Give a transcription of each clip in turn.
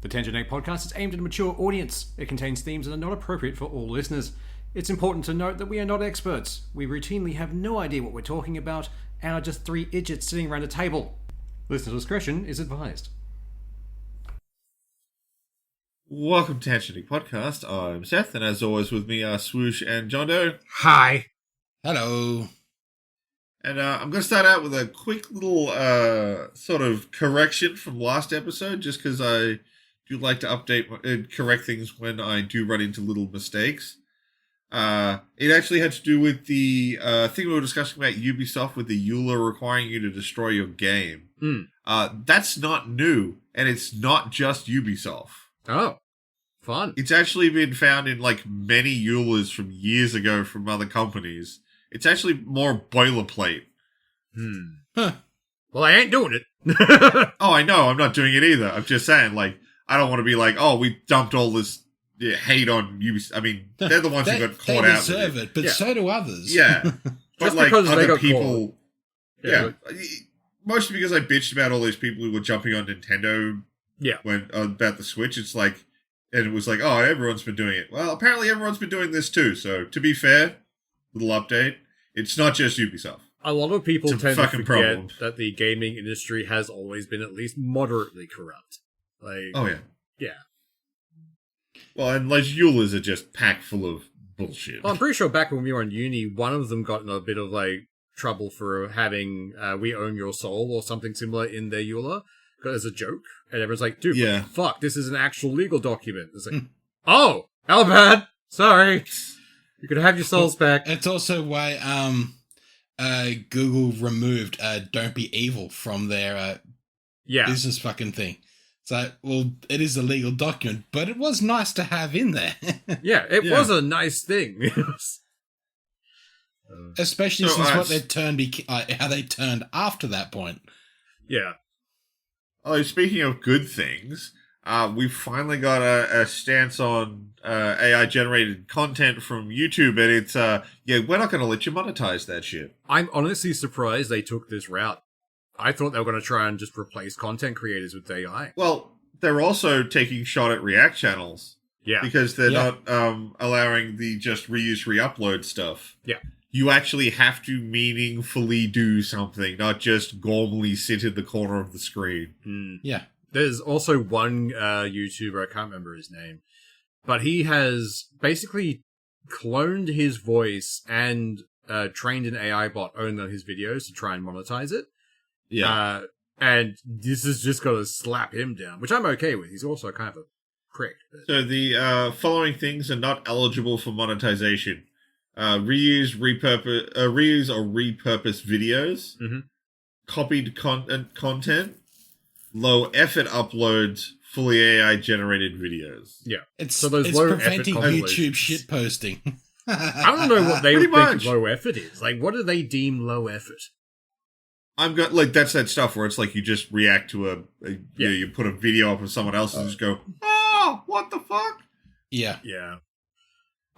The Tangent Egg podcast is aimed at a mature audience. It contains themes that are not appropriate for all listeners. It's important to note that we are not experts. We routinely have no idea what we're talking about and are just three idiots sitting around a table. Listener discretion is advised. Welcome to Tangent Egg podcast. I'm Seth, and as always with me are Swoosh and John Doe. Hi. Hello. And I'm going to start out with a quick little sort of correction from last episode, just because I do like to update and correct things when I do run into little mistakes. It actually had to do with the thing we were discussing about Ubisoft with the EULA requiring you to destroy your game. That's not new, and it's not just Ubisoft. Oh, fun. It's actually been found in like many EULAs from years ago from other companies. It's actually more boilerplate. Huh. Well, I ain't doing it. Oh, I know. I'm not doing it either. I'm just saying, like, I don't want to be like, oh, we dumped all this hate on Ubisoft. I mean, they're the ones who got caught out. They deserve it, but so do others. Yeah. But like other people. Yeah. Mostly because I bitched about all those people who were jumping on Nintendo. Yeah. When about the Switch, it's like, and it was like, oh, everyone's been doing it. Well, apparently everyone's been doing this too. So to be fair, little update, it's not just Ubisoft. A lot of people It's a tend to fucking forget problem. that the gaming industry has always been at least moderately corrupt. Like, Oh yeah. yeah. Well, and like EULAs are just packed full of bullshit. Well, I'm pretty sure back when we were in uni, one of them got in a bit of like trouble for having "We Own Your Soul" or something similar in their EULA as a joke, and everyone's like, "Dude, Yeah. fuck, this is an actual legal document." It's like, "Oh, how bad? Sorry, you could have your souls back." It's also why Google removed "Don't Be Evil" from their Yeah, business fucking thing. So, well, it is a legal document, but it was nice to have in there. yeah, it Yeah. was a nice thing. Especially So, since what they turned, how they turned after that point. Yeah. Oh, speaking of good things, we've finally got a stance on AI-generated content from YouTube, and it's, we're not going to let you monetize that shit. I'm honestly surprised they took this route. I thought they were going to try and just replace content creators with AI. Well, they're also taking shot at React channels, Yeah. because they're not allowing the just reuse, re-upload stuff. Yeah. You actually have to meaningfully do something, not just gormlessly sit in the corner of the screen. Yeah. There's also one YouTuber, I can't remember his name, but he has basically cloned his voice and trained an AI bot on his videos to try and monetize it. Yeah. And this is just going to slap him down, which I'm okay with. He's also kind of a prick. But... So the following things are not eligible for monetization. Reuse or repurpose videos, copied content, low effort uploads, fully AI generated videos. Yeah. It's those it's low-effort preventing compilations. YouTube shit posting. I don't know what they Pretty think much. low effort is. Like, what do they deem low effort? That's that stuff where it's like you just react to you put a video up of someone else and just go, oh, what the fuck? Yeah. Yeah.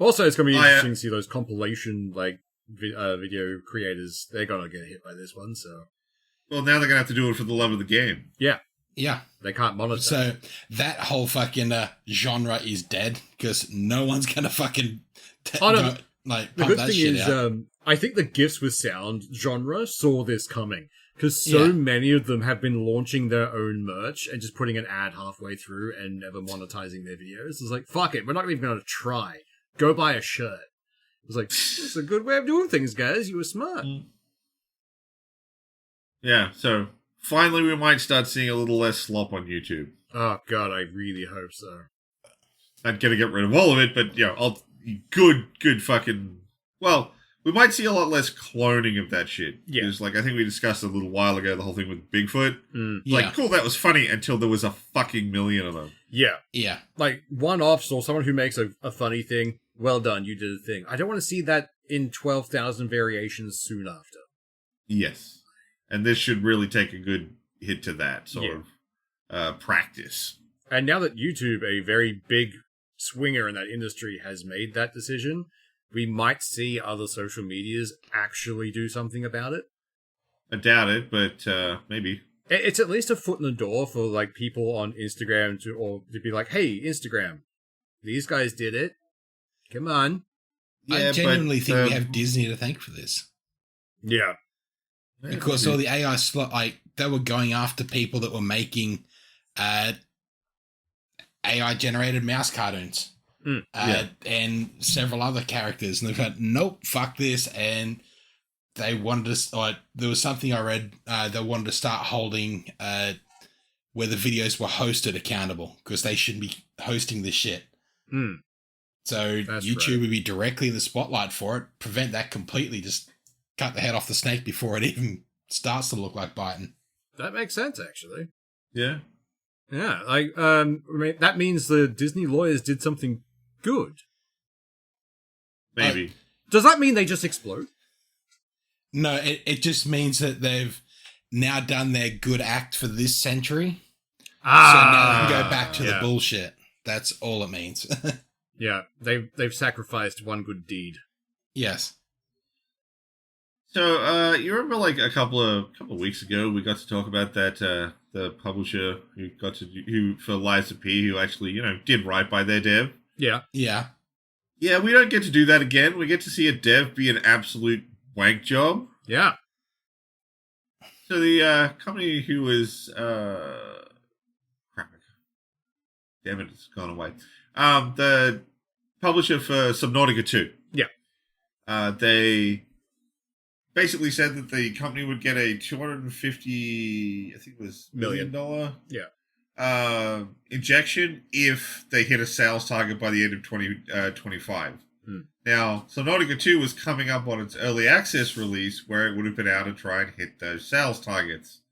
Also, it's going to be interesting to see those compilation, like, video creators. They're going to get hit by this one, so... Well, now they're going to have to do it for the love of the game. Yeah. Yeah. They can't monetize. So that whole fucking genre is dead because no one's going to fucking The pump good that thing shit is, out. I think the GIFs with sound genre saw this coming. Because so many of them have been launching their own merch and just putting an ad halfway through and never monetizing their videos. It's like, fuck it, we're not even going to try. Go buy a shirt. It was like, it's a good way of doing things, guys. You were smart. Yeah, so finally we might start seeing a little less slop on YouTube. Oh, God, I really hope so. Not gonna get rid of all of it, but, good fucking... Well, we might see a lot less cloning of that shit. Yeah. Because, I think we discussed a little while ago the whole thing with Bigfoot. Yeah. Cool, that was funny until there was a fucking million of them. Yeah. Yeah. Like, one-offs or someone who makes a funny thing, well done, you did a thing. I don't want to see that in 12,000 variations soon after. Yes. And this should really take a good hit to that sort of practice. And now that YouTube, a very big swinger in that industry, has made that decision, we might see other social medias actually do something about it. I doubt it, but maybe. It's at least a foot in the door for like people on Instagram to be like, "Hey, Instagram, these guys did it. Come on." I genuinely think we have Disney to thank for this. Yeah. Because all the AI slot, like, they were going after people that were making AI generated mouse cartoons and several other characters, and they've got nope, fuck this, and they wanted to. There was something I read. They wanted to start holding where the videos were hosted accountable because they shouldn't be hosting this shit. So That's YouTube would be directly in the spotlight for it. Prevent that completely. Just cut the head off the snake before it even starts to look like biting. That makes sense, actually. Yeah. Yeah, like, that means the Disney lawyers did something good. Maybe. Does that mean they just explode? No, it just means that they've now done their good act for this century. So now they can go back to the bullshit. That's all it means. Yeah, they've sacrificed one good deed. Yes. So, you remember like a couple of weeks ago, we got to talk about that the publisher who for Lies of P, who actually did right by their dev. Yeah. Yeah. Yeah, we don't get to do that again. We get to see a dev be an absolute wank job. Yeah. So the company who was crap, damn it, it's gone away. The publisher for Subnautica 2. Yeah. They basically said that the company would get a $250, I think it was $1 million. Yeah. Injection if they hit a sales target by the end of 2025. Now, Subnautica 2 was coming up on its early access release where it would have been out to try and hit those sales targets.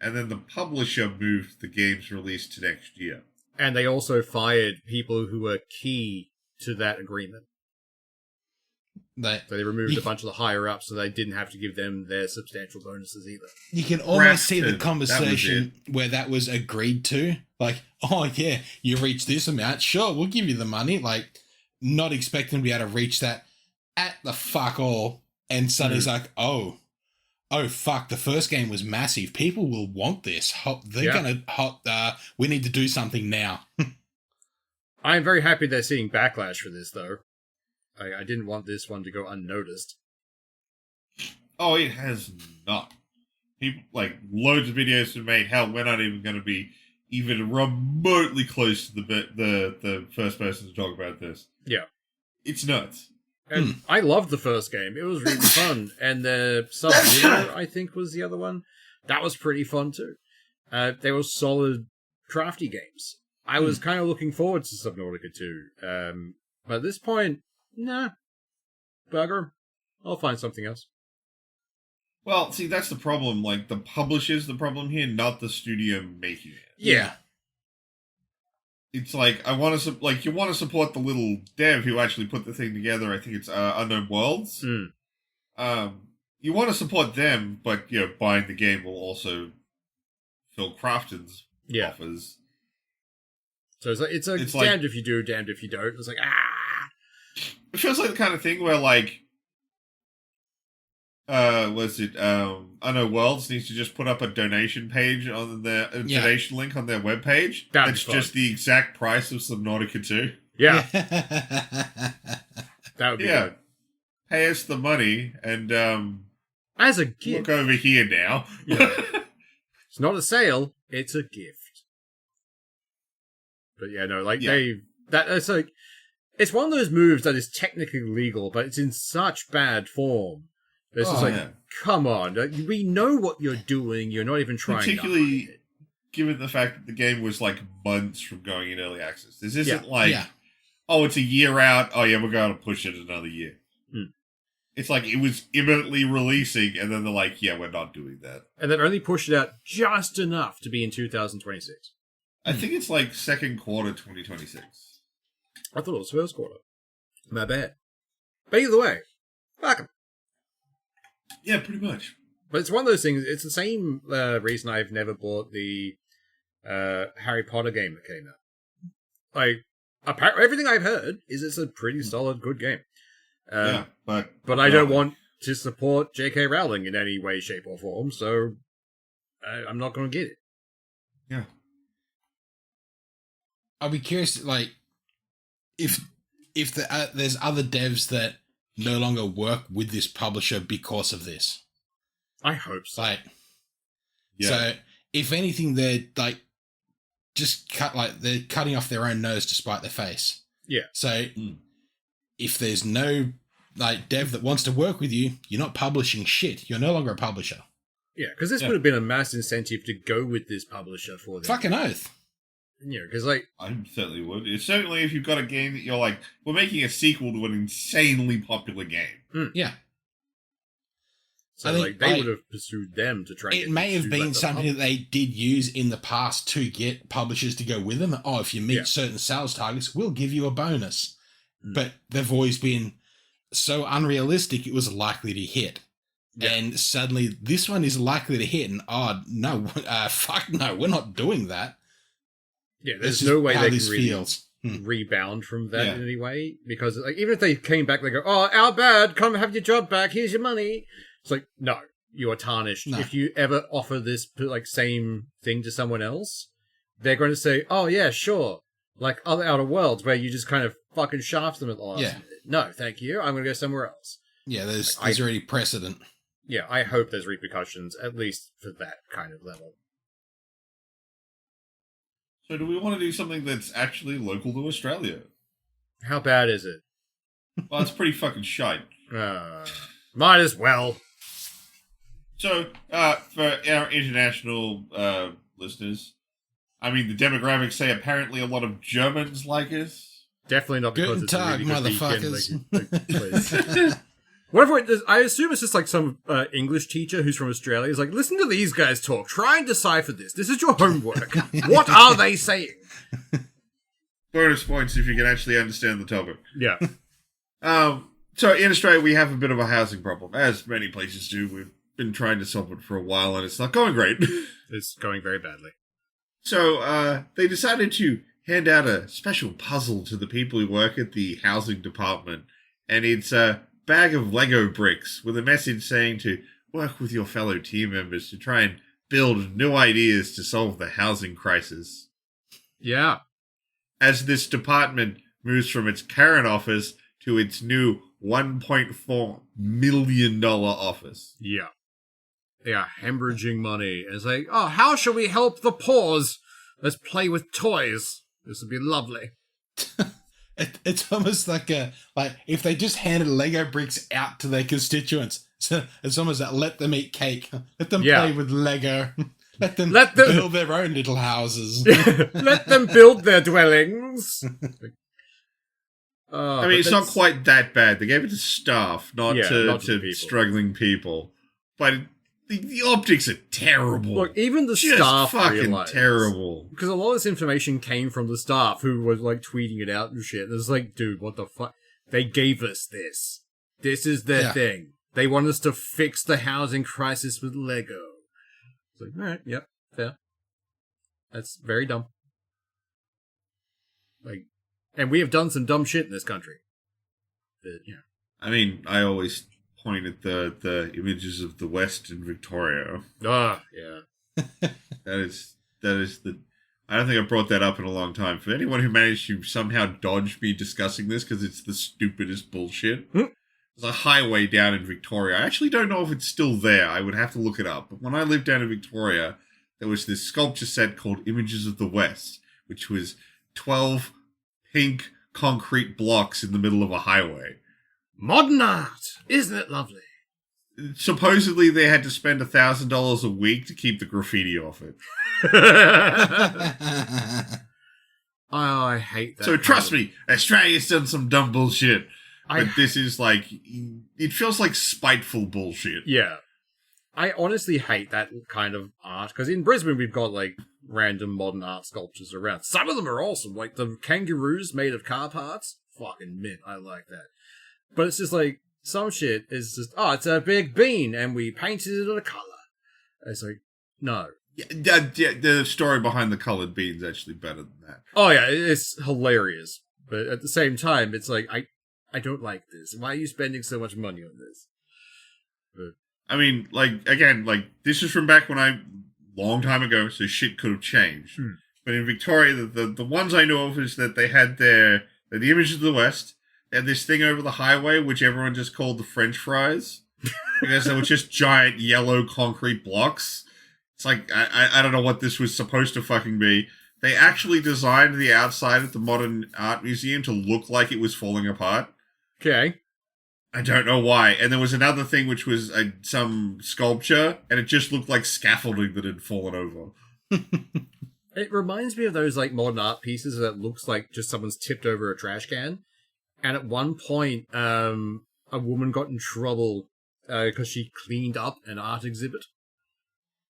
And then the publisher moved the game's release to next year. And they also fired people who were key to that agreement. So they removed a bunch of the higher-ups so they didn't have to give them their substantial bonuses either. You can almost see the conversation where that was agreed to. Like, oh, yeah, you reach this amount. Sure, we'll give you the money. Like, not expecting to be able to reach that at the fuck all. And suddenly it's like, oh, fuck, the first game was massive. People will want this. They're going to... we need to do something now. I am very happy they're seeing backlash for this, though. I didn't want this one to go unnoticed. Oh, it has not. People, like, loads of videos have made. Hell, we're not even going to be even remotely close to the first person to talk about this. Yeah. It's nuts. And I loved the first game. It was really fun. And the Sub-Zero, I think, was the other one. That was pretty fun, too. They were solid, crafty games. I was kind of looking forward to Subnautica 2. But at this point, nah. Bugger. I'll find something else. Well, see, that's the problem. Like, the publisher's the problem here, not the studio making it. Yeah. It's like, you want to support the little dev who actually put the thing together. I think it's Unknown Worlds. You want to support them, but, buying the game will also Phil Crafton's offers. So it's damned like, if you do, damned if you don't. It's like, It feels like the kind of thing where, like, Unknown Worlds needs to just put up a donation page on their donation link on their webpage. That's just the exact price of Subnautica 2. Yeah. That would be good. Pay us the money and as a gift. Look over here now. Yeah. It's not a sale, it's a gift. But it's like it's one of those moves that is technically legal, but it's in such bad form. It's just come on, we know what you're doing. You're not even trying. Particularly given the fact that the game was like months from going in early access. This isn't it's a year out. Oh yeah, we're going to push it another year. It's like it was imminently releasing, and then they're like, yeah, we're not doing that. And then only pushed it out just enough to be in 2026. I think it's like second quarter 2026. I thought it was first quarter. My bad. But either way, fuck 'em. Yeah, pretty much. But it's one of those things. It's the same reason I've never bought the Harry Potter game that came out. Like, everything I've heard is it's a pretty solid, good game. But I don't want to support J.K. Rowling in any way, shape, or form. So I'm not going to get it. Yeah. I'll be curious, like, if there's other devs that no longer work with this publisher because of this. I hope so. Like, Yeah. so if anything, they're like they're cutting off their own nose to spite their face. Yeah. So if there's no like dev that wants to work with you, you're not publishing shit. You're no longer a publisher. Yeah, because this would have been a mass incentive to go with this publisher for them. Fucking oath. Yeah, because like I certainly would. It's certainly if you've got a game that you're like, we're making a sequel to an insanely popular game. Yeah. So I think, like they would have pursued them to try. It may have been something that they did use in the past to get publishers to go with them. Oh, if you meet certain sales targets, we'll give you a bonus. But they've always been so unrealistic, it was likely to hit. Yeah. And suddenly this one is likely to hit, and no, fuck no, we're not doing that. Yeah, there's no way they can really feels. rebound from that in any way, because like even if they came back, they go, "Oh, our bad, come have your job back. Here's your money." It's like, no, you are tarnished. No. If you ever offer this like same thing to someone else, they're going to say, "Oh yeah, sure," like other Outer Worlds where you just kind of fucking shaft them at the last minute. No, thank you. I'm going to go somewhere else. Yeah, there's already precedent. Yeah, I hope there's repercussions, at least for that kind of level. So do we want to do something that's actually local to Australia? How bad is it? Well, it's pretty fucking shite. Might as well. So, for our international listeners, I mean, the demographics say apparently a lot of Germans like us. Definitely not because Guten it's Tag, a really good motherfuckers. Whatever it is, I assume it's just like some English teacher who's from Australia is like, listen to these guys talk. Try and decipher this. This is your homework. What are they saying? Bonus points if you can actually understand the topic. Yeah. So in Australia, we have a bit of a housing problem, as many places do. We've been trying to solve it for a while, and it's not going great. It's going very badly. So they decided to hand out a special puzzle to the people who work at the housing department, and it's a bag of Lego bricks with a message saying to work with your fellow team members to try and build new ideas to solve the housing crisis. Yeah. As this department moves from its current office to its new $1.4 million office. Yeah. They are hemorrhaging money. And it's like, oh, how shall we help the poors? Let's play with toys. This would be lovely. It's almost like if they just handed Lego bricks out to their constituents. So it's almost like let them eat cake. Let them play with Lego. Let them build their own little houses. Let them build their dwellings. I mean, it's not quite that bad. They gave it to staff, not to people. Struggling people. But the optics are terrible. Look, even the just staff fucking terrible. Because a lot of this information came from the staff who was like tweeting it out and shit. And it's like, dude, what the fuck? They gave us this. This is their thing. They want us to fix the housing crisis with Lego. It's like, all right, yep, fair. That's very dumb. Like, and we have done some dumb shit in this country. But, I mean, I always point at the images of the West in Victoria. Yeah. That is the... I don't think I've brought that up in a long time. For anyone who managed to somehow dodge me discussing this because it's the stupidest bullshit. There's a highway down in Victoria. I actually don't know if it's still there. I would have to look it up. But when I lived down in Victoria, there was this sculpture set called Images of the West, which was 12 pink concrete blocks in the middle of a highway. Modern art! Isn't it lovely? Supposedly they had to spend $1,000 a week to keep the graffiti off it. Oh, I hate that. So trust me, Australia's done some dumb bullshit. But this is like, it feels like spiteful bullshit. Yeah. I honestly hate that kind of art, because in Brisbane we've got like random modern art sculptures around. Some of them are awesome, like the kangaroos made of car parts. Fucking mint, I like that. But it's just like, some shit is just, oh, it's a big bean, and we painted it a colour. It's like, no. Yeah, the story behind the coloured bean's actually better than that. Oh yeah, it's hilarious. But at the same time, it's like, I don't like this. Why are you spending so much money on this? But, I mean, like, again, like, this is from back when I long time ago, so shit could have changed. But in Victoria, the ones I know of is that they had the images of the West. They had this thing over the highway, which everyone just called the French fries. Because they were just giant yellow concrete blocks. It's like, I don't know what this was supposed to fucking be. They actually designed the outside of the Modern Art Museum to look like it was falling apart. Okay. I don't know why. And there was another thing which was some sculpture, and it just looked like scaffolding that had fallen over. It reminds me of those like modern art pieces that looks like just someone's tipped over a trash can. And at one point, a woman got in trouble because she cleaned up an art exhibit.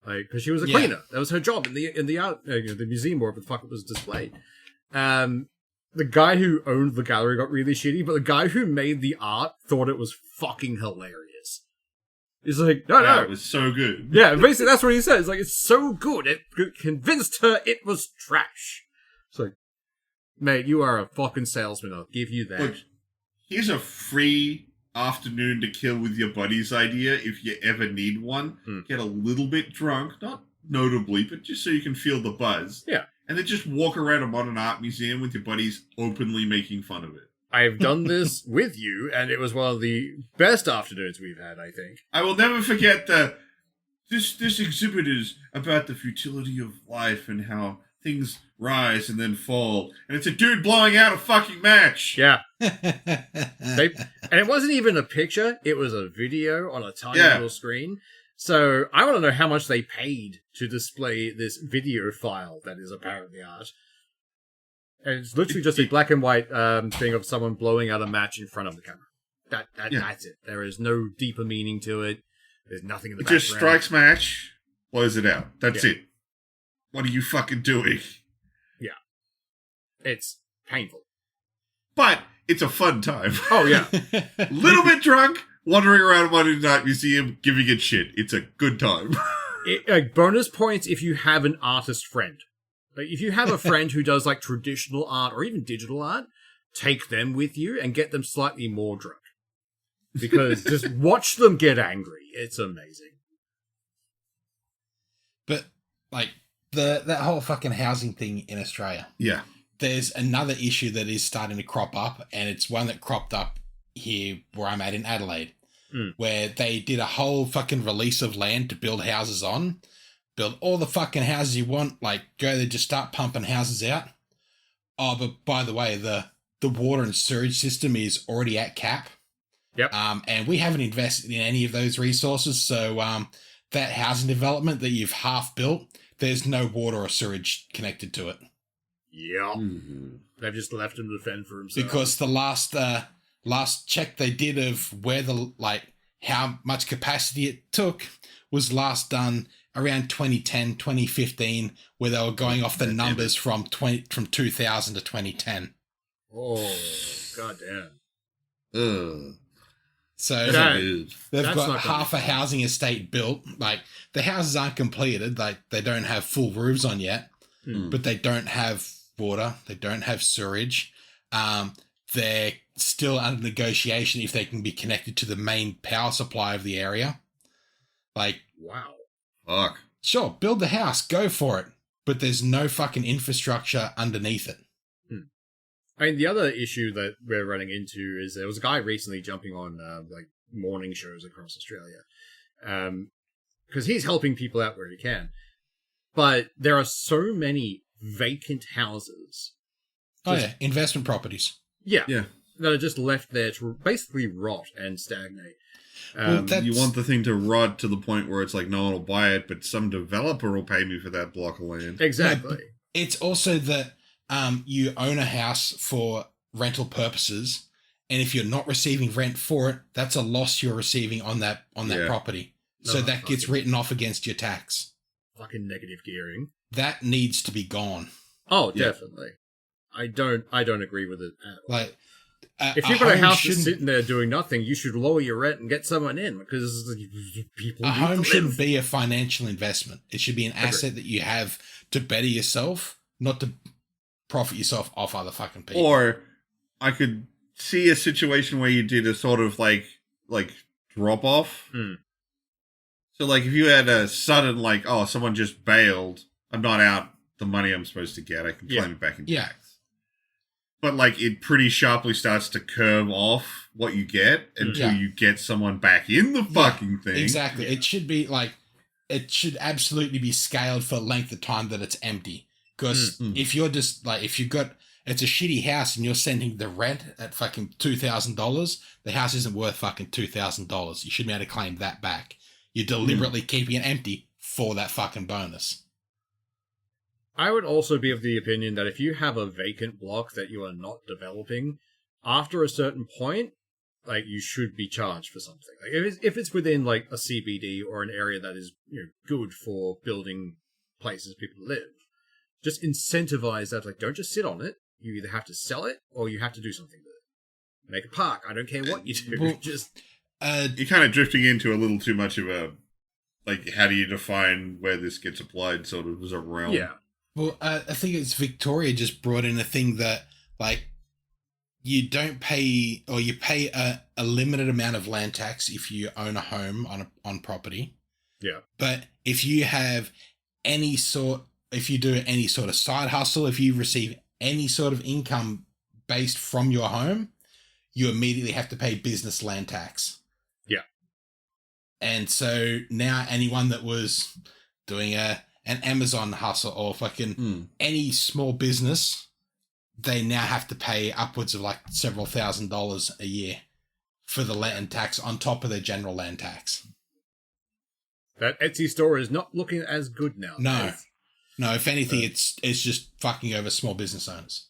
Like, because she was a cleaner. That was her job in the art, the museum, or whatever the fuck it was displayed. The guy who owned the gallery got really shitty, but the guy who made the art thought it was fucking hilarious. He's like, no. It was so good. Yeah, basically that's what he said. It's like, it's so good, it convinced her it was trash. It's like, mate, you are a fucking salesman, I'll give you that. Look, here's a free afternoon to kill with your buddies idea if you ever need one. Get a little bit drunk, not notably, but just so you can feel the buzz. Yeah. And then just walk around a modern art museum with your buddies openly making fun of it. I've done this with you, and it was one of the best afternoons we've had, I think. I will never forget this exhibit is about the futility of life and how things rise and then fall. And it's a dude blowing out a fucking match. Yeah. And it wasn't even a picture, it was a video on a tiny little screen. So I want to know how much they paid to display this video file that is apparently art. And it's literally just a black and white thing of someone blowing out a match in front of the camera. That's it. There is no deeper meaning to it. There's nothing in the background. Just strikes match, blows it out. That's it. What are you fucking doing? Yeah. It's painful. But it's a fun time. Oh, yeah. Little bit drunk, wandering around a modern art museum, giving it shit. It's a good time. Bonus points if you have an artist friend. Like, if you have a friend who does like traditional art or even digital art, take them with you and get them slightly more drunk. Because just watch them get angry. It's amazing. But like that whole fucking housing thing in Australia. Yeah. There's another issue that is starting to crop up, and it's one that cropped up here where I'm at in Adelaide, where they did a whole fucking release of land to build houses on. Build all the fucking houses you want, like go there, just start pumping houses out. Oh, but by the way, the water and sewage system is already at cap. Yep. And we haven't invested in any of those resources, so that housing development that you've half built, there's no water or sewage connected to it. Yeah. Mm-hmm. They've just left him to fend for himself. Because the last check they did of where how much capacity it took was last done around 2010, 2015, where they were going off the numbers from 2000 to 2010. Oh, goddamn. So they've got half a housing estate built. Like, the houses aren't completed. Like, they don't have full roofs on yet, but they don't have water. They don't have sewage. They're still under negotiation if they can be connected to the main power supply of the area. Like, wow. Fuck. Sure, build the house, go for it. But there's no fucking infrastructure underneath it. I mean, the other issue that we're running into is there was a guy recently jumping on like morning shows across Australia, because he's helping people out where he can. But there are so many vacant houses. Investment properties. Yeah, that are just left there to basically rot and stagnate. You want the thing to rot to the point where it's like no one will buy it, but some developer will pay me for that block of land. Exactly. It's also that you own a house for rental purposes, and if you're not receiving rent for it, that's a loss you're receiving on that property. So that gets written off against your tax. Fucking negative gearing. That needs to be gone. Oh, definitely. I don't agree with it at all. Like, if you've got a house that's sitting there doing nothing, you should lower your rent and get someone in, because people. A home shouldn't be a financial investment. It should be an asset that you have to better yourself, not to profit yourself off other fucking people. Or I could see a situation where you did a sort of like drop off. So, like, if you had a sudden, like, oh, someone just bailed, I'm not out the money I'm supposed to get, I can claim it back in tax. But, like, it pretty sharply starts to curve off what you get until you get someone back in the fucking thing. Exactly. It should be, like, it should absolutely be scaled for the length of time that it's empty. Because if you're just, like, if you've got, it's a shitty house and you're sending the rent at fucking $2,000, the house isn't worth fucking $2,000. You should be able to claim that back. You're deliberately keeping it empty for that fucking bonus. I would also be of the opinion that if you have a vacant block that you are not developing, after a certain point, like, you should be charged for something. Like, if it's within, like, a CBD or an area that is, good for building places people live, just incentivize that. Like, don't just sit on it. You either have to sell it or you have to do something with it. Make a park. I don't care what you do. Well, You're kind of drifting into a little too much of a, like, how do you define where this gets applied sort of as a realm. Yeah. Well, I think it's Victoria just brought in a thing that, like, you don't pay, or you pay a limited amount of land tax if you own a home on property. Yeah. But if you have if you do any sort of side hustle, if you receive any sort of income based from your home, you immediately have to pay business land tax. Yeah. And so now anyone that was doing an Amazon hustle or fucking any small business, they now have to pay upwards of like several $1,000s a year for the land tax on top of their general land tax. That Etsy store is not looking as good now. No, if anything, it's just fucking over small business owners.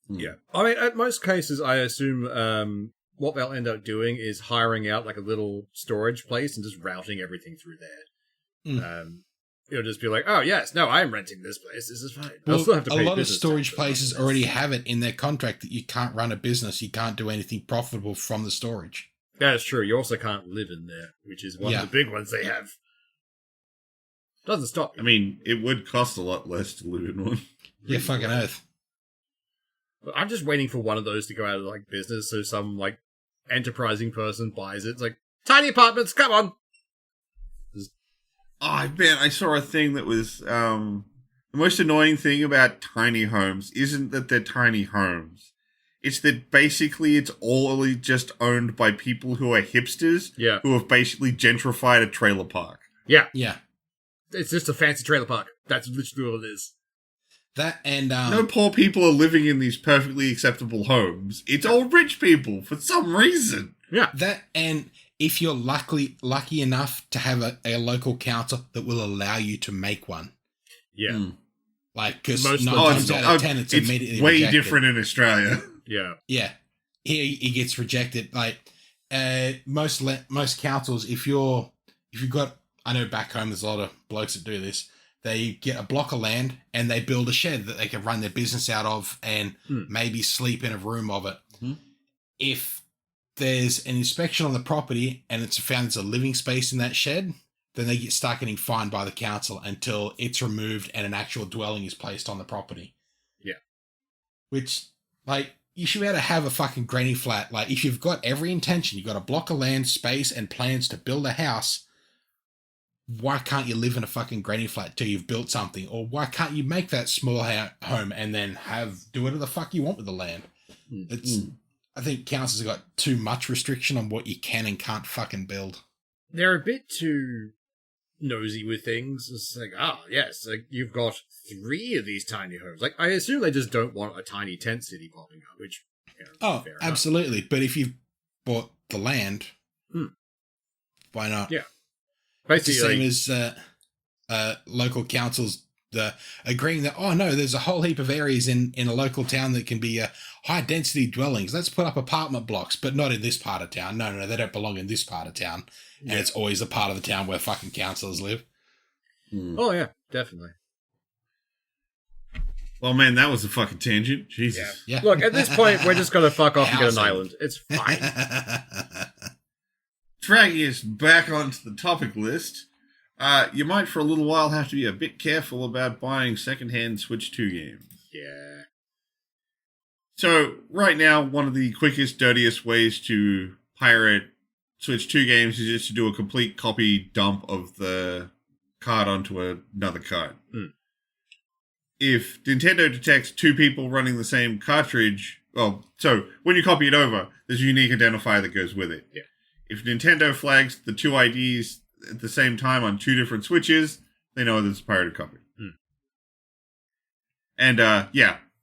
Yeah. I mean, at most cases, I assume what they'll end up doing is hiring out like a little storage place and just routing everything through there. It'll just be like, oh, yes, no, I'm renting this place. This is fine. They'll still have to pay a lot of business storage tax, places already have it in their contract that you can't run a business. You can't do anything profitable from the storage. That's true. You also can't live in there, which is one of the big ones they have. Doesn't stop you. I mean, it would cost a lot less to live in one. Yeah, fucking oath. But I'm just waiting for one of those to go out of like business, so some like enterprising person buys it. It's like, tiny apartments, come on. Oh, man, I saw a thing that was the most annoying thing about tiny homes isn't that they're tiny homes. It's that basically it's all just owned by people who are hipsters who have basically gentrified a trailer park. Yeah. Yeah. It's just a fancy trailer park. That's literally all it is. That and no poor people are living in these perfectly acceptable homes. It's all rich people for some reason. Yeah. That and if you're lucky enough to have a local council that will allow you to make one. Yeah. Like, because Most 9 times out of 10 it's immediately way rejected. different in Australia. Yeah. Yeah. Here he gets rejected. Like, most councils, if you've got, I know back home there's a lot of blokes that do this. They get a block of land and they build a shed that they can run their business out of and maybe sleep in a room of it. If there's an inspection on the property and it's found there's a living space in that shed, then they start getting fined by the council until it's removed and an actual dwelling is placed on the property. Yeah. Which, like, you should be able to have a fucking granny flat. Like, if you've got every intention, you've got a block of land, space, and plans to build a house, why can't you live in a fucking granny flat till you've built something? Or why can't you make that small home and then do whatever the fuck you want with the land? I think councils have got too much restriction on what you can and can't fucking build. They're a bit too nosy with things. It's like, yes, like you've got 3 of these tiny homes. Like, I assume they just don't want a tiny tent city popping up, which, fair enough. Absolutely. But if you've bought the land, why not? Yeah. Basically, it's the same as local councils agreeing that, oh no, there's a whole heap of areas in a local town that can be high density dwellings. Let's put up apartment blocks, but not in this part of town. No, they don't belong in this part of town. And it's always the part of the town where fucking councillors live. Oh yeah, definitely. Well, man, that was a fucking tangent. Jesus. Yeah. Look, at this point, we're just going to fuck off and get an island. It's fine. Dragging us back onto the topic list, you might for a little while have to be a bit careful about buying secondhand Switch 2 games. Yeah. So, right now, one of the quickest, dirtiest ways to pirate Switch 2 games is just to do a complete copy dump of the card onto another card. Mm. If Nintendo detects 2 people running the same cartridge, so when you copy it over, there's a unique identifier that goes with it. Yeah. If Nintendo flags the 2 IDs at the same time on 2 different Switches, they know that it's a pirated copy. Mm. And,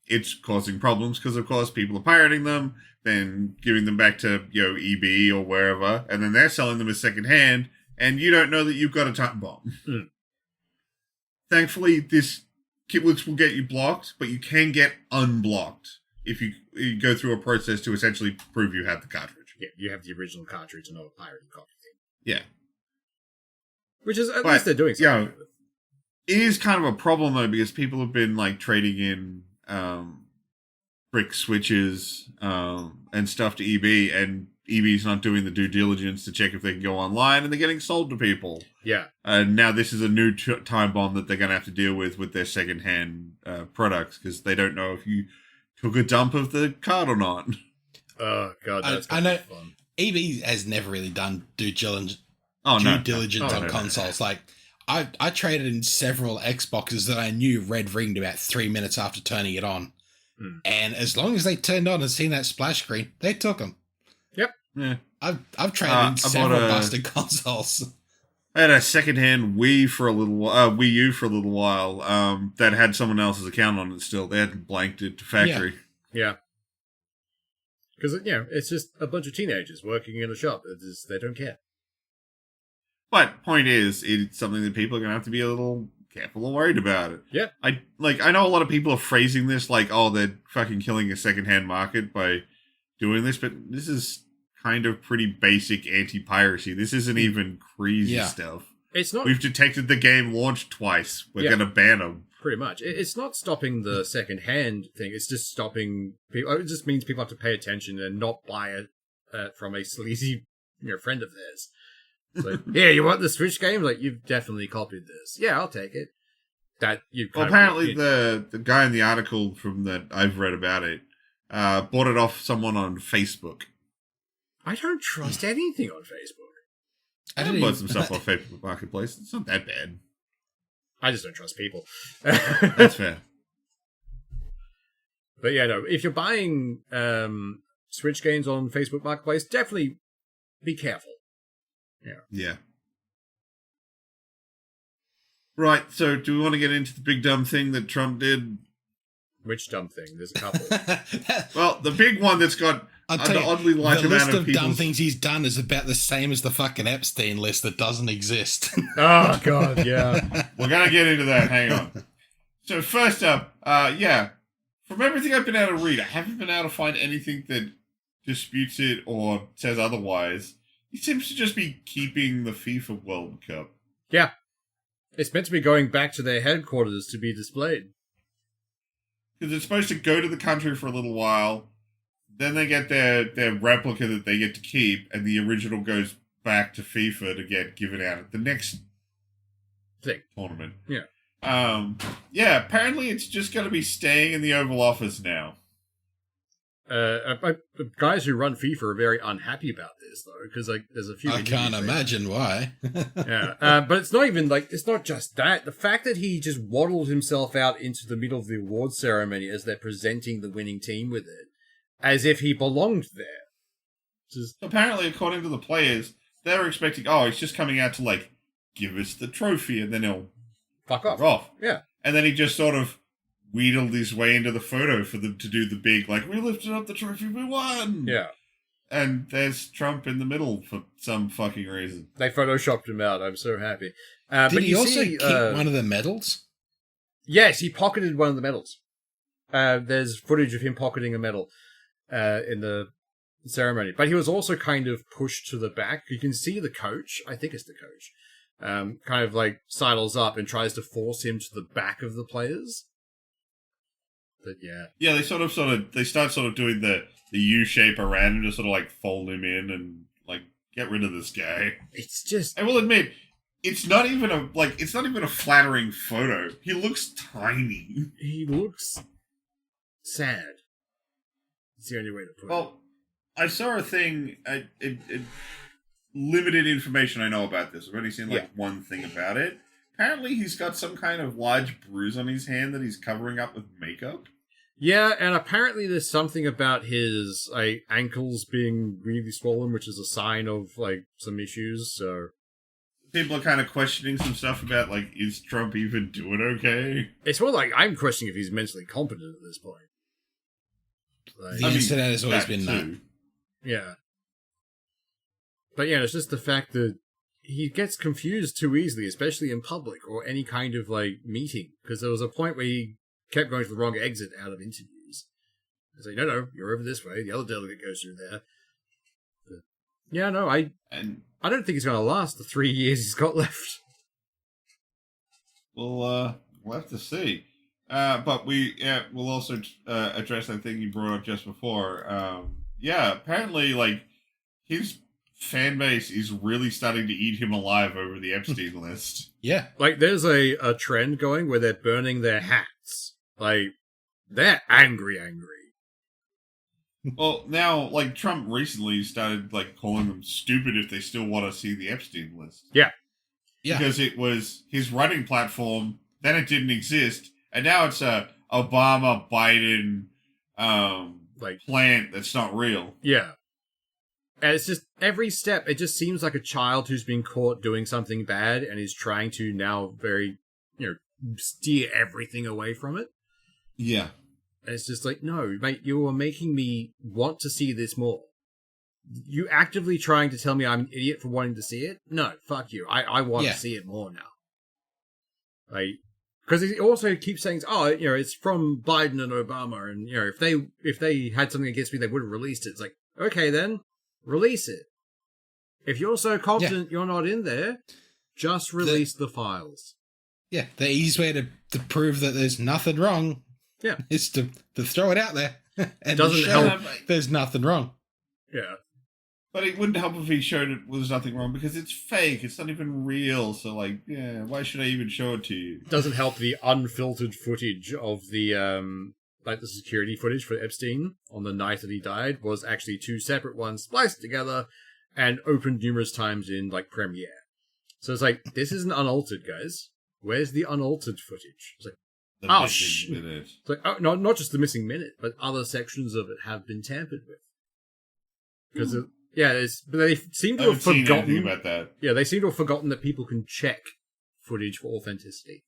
it's causing problems because, of course, people are pirating them, then giving them back to, EB or wherever, and then they're selling them as secondhand, and you don't know that you've got a time bomb. Mm. Thankfully, this Kitlets will get you blocked, but you can get unblocked if you go through a process to essentially prove you have the cartridge. Yeah, you have the original cartridge and not a pirated copy thing. Yeah. Which is, at least they're doing something. It is kind of a problem, though, because people have been, trading in brick switches and stuff to EB, and EB's not doing the due diligence to check if they can go online, and they're getting sold to people. Yeah. And now this is a new time bomb that they're going to have to deal with their secondhand products, because they don't know if you took a dump of the card or not. Oh, God, that's I know fun. EB has never really done due diligence on consoles. No. Like, I traded in several Xboxes that I knew red ringed about 3 minutes after turning it on. Hmm. And as long as they turned on and seen that splash screen, they took them. Yep. Yeah. I've traded in several busted consoles. I had a secondhand Wii for a little while, Wii U for a little while, that had someone else's account on it still. They hadn't blanked it to factory. Yeah. Because, it's just a bunch of teenagers working in a shop. They don't care. But point is, it's something that people are going to have to be a little careful and worried about it. Yeah. I know a lot of people are phrasing this like, oh, they're fucking killing a secondhand market by doing this, but this is kind of pretty basic anti-piracy. This isn't even crazy stuff. It's not. We've detected the game launched twice. We're going to ban them. Pretty much. It's not stopping the second-hand thing. It's just stopping people. It just means people have to pay attention and not buy it from a sleazy friend of theirs. So, yeah, you want the Switch game? Like, you've definitely copied this. Yeah, I'll take it. Apparently the guy in the article from that I've read about it bought it off someone on Facebook. I don't trust anything on Facebook. I didn't bought some stuff off Facebook Marketplace. It's not that bad. I just don't trust people. That's fair. But yeah, no, if you're buying Switch games on Facebook Marketplace, definitely be careful. Yeah. Right, so do we want to get into the big dumb thing that Trump did? Which dumb thing? There's a couple. Well, the big one that's got an oddly large amount of people. The list of dumb things he's done is about the same as the fucking Epstein list that doesn't exist. Oh, God, yeah. We're going to get into that. Hang on. So first up, from everything I've been able to read, I haven't been able to find anything that disputes it or says otherwise. He seems to just be keeping the FIFA World Cup. Yeah. It's meant to be going back to their headquarters to be displayed. Because it's supposed to go to the country for a little while, then they get their replica that they get to keep, and the original goes back to FIFA to get given out at the next tournament. Yeah. Apparently it's just going to be staying in the Oval Office now. Guys who run FIFA are very unhappy about this, though, because there's a few. I can't imagine why. Yeah, but it's not even it's not just that. The fact that he just waddled himself out into the middle of the awards ceremony as they're presenting the winning team with it, as if he belonged there. Apparently, according to the players, they were expecting, he's just coming out to give us the trophy, and then he'll fuck off. Yeah, and then he just sort of wheedled his way into the photo for them to do the big, we lifted up the trophy, we won! Yeah. And there's Trump in the middle for some fucking reason. They photoshopped him out, I'm so happy. Did he also keep one of the medals? Yes, he pocketed one of the medals. There's footage of him pocketing a medal in the ceremony. But he was also kind of pushed to the back. You can see the coach, I think it's the coach, kind of sidles up and tries to force him to the back of the players. But yeah, they they start doing the U shape around him to sort of fold him in and get rid of this guy. It's just, I will admit, it's not even a flattering photo. He looks tiny. He looks sad. It's the only way to put it. Well, I saw a thing. limited information I know about this. I've only seen one thing about it. Apparently, he's got some kind of large bruise on his hand that he's covering up with makeup. Yeah, and apparently there's something about his ankles being really swollen, which is a sign of some issues. So people are kind of questioning some stuff about is Trump even doing okay? It's more like I'm questioning if he's mentally competent at this point. The answer has always been no. Yeah. But yeah, it's just the fact that he gets confused too easily, especially in public or any kind of meeting. Because there was a point where he kept going to the wrong exit out of interviews. It's like, no, you're over this way. The other delegate goes through there. But, yeah, no, I don't think he's going to last the 3 years he's got left. We'll have to see. But we'll also address that thing you brought up just before. Apparently, his fan base is really starting to eat him alive over the Epstein list. Yeah. There's a trend going where they're burning their hats. They're angry. Well, now, Trump recently started, calling them stupid if they still want to see the Epstein list. Yeah. Yeah. Because it was his running platform, then it didn't exist, and now it's a Obama-Biden plant that's not real. Yeah. And it's just, every step, it just seems like a child who's been caught doing something bad and is trying to now steer everything away from it. Yeah. And it's just no, mate, you are making me want to see this more. You actively trying to tell me I'm an idiot for wanting to see it? No, fuck you. I want to see it more now. Because he also keeps saying, it's from Biden and Obama, and if they had something against me, they would have released it. It's okay then, release it. If you're so confident you're not in there, just release the files. Yeah, the easiest way to prove that there's nothing wrong is to throw it out there. And doesn't help. There's nothing wrong. Yeah. But it wouldn't help if he showed it was nothing wrong because it's fake. It's not even real. So, why should I even show it to you? It doesn't help the unfiltered footage of the the security footage for Epstein on the night that he died was actually two separate ones spliced together and opened numerous times in Premiere. So it's this isn't unaltered, guys. Where's the unaltered footage? It's missing minute. It's not just the missing minute, but other sections of it have been tampered with. Because but they seem to have forgotten about that. Yeah, they seem to have forgotten that people can check footage for authenticity.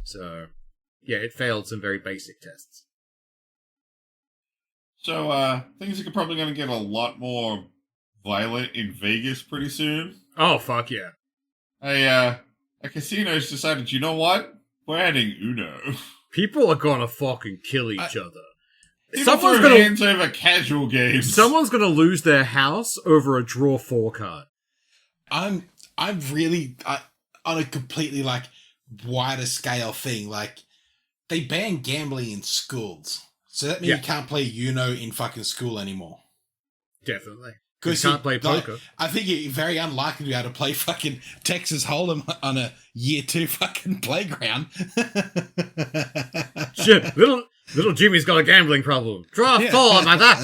So, it failed some very basic tests. So, things are probably going to get a lot more violent in Vegas pretty soon. Oh, fuck yeah. A casino's decided, you know what? We're adding Uno. People are gonna fucking kill each other. Someone's gonna hands over casual games. Someone's gonna lose their house over a draw 4 card. I'm really on a completely wider scale thing. They ban gambling in schools, so that means you can't play Uno in fucking school anymore. Definitely. Because you can't play poker. I think you're very unlikely to be able to play fucking Texas Hold'em on a year 2 fucking playground. Shit, little Jimmy's got a gambling problem. Draw 4, mother!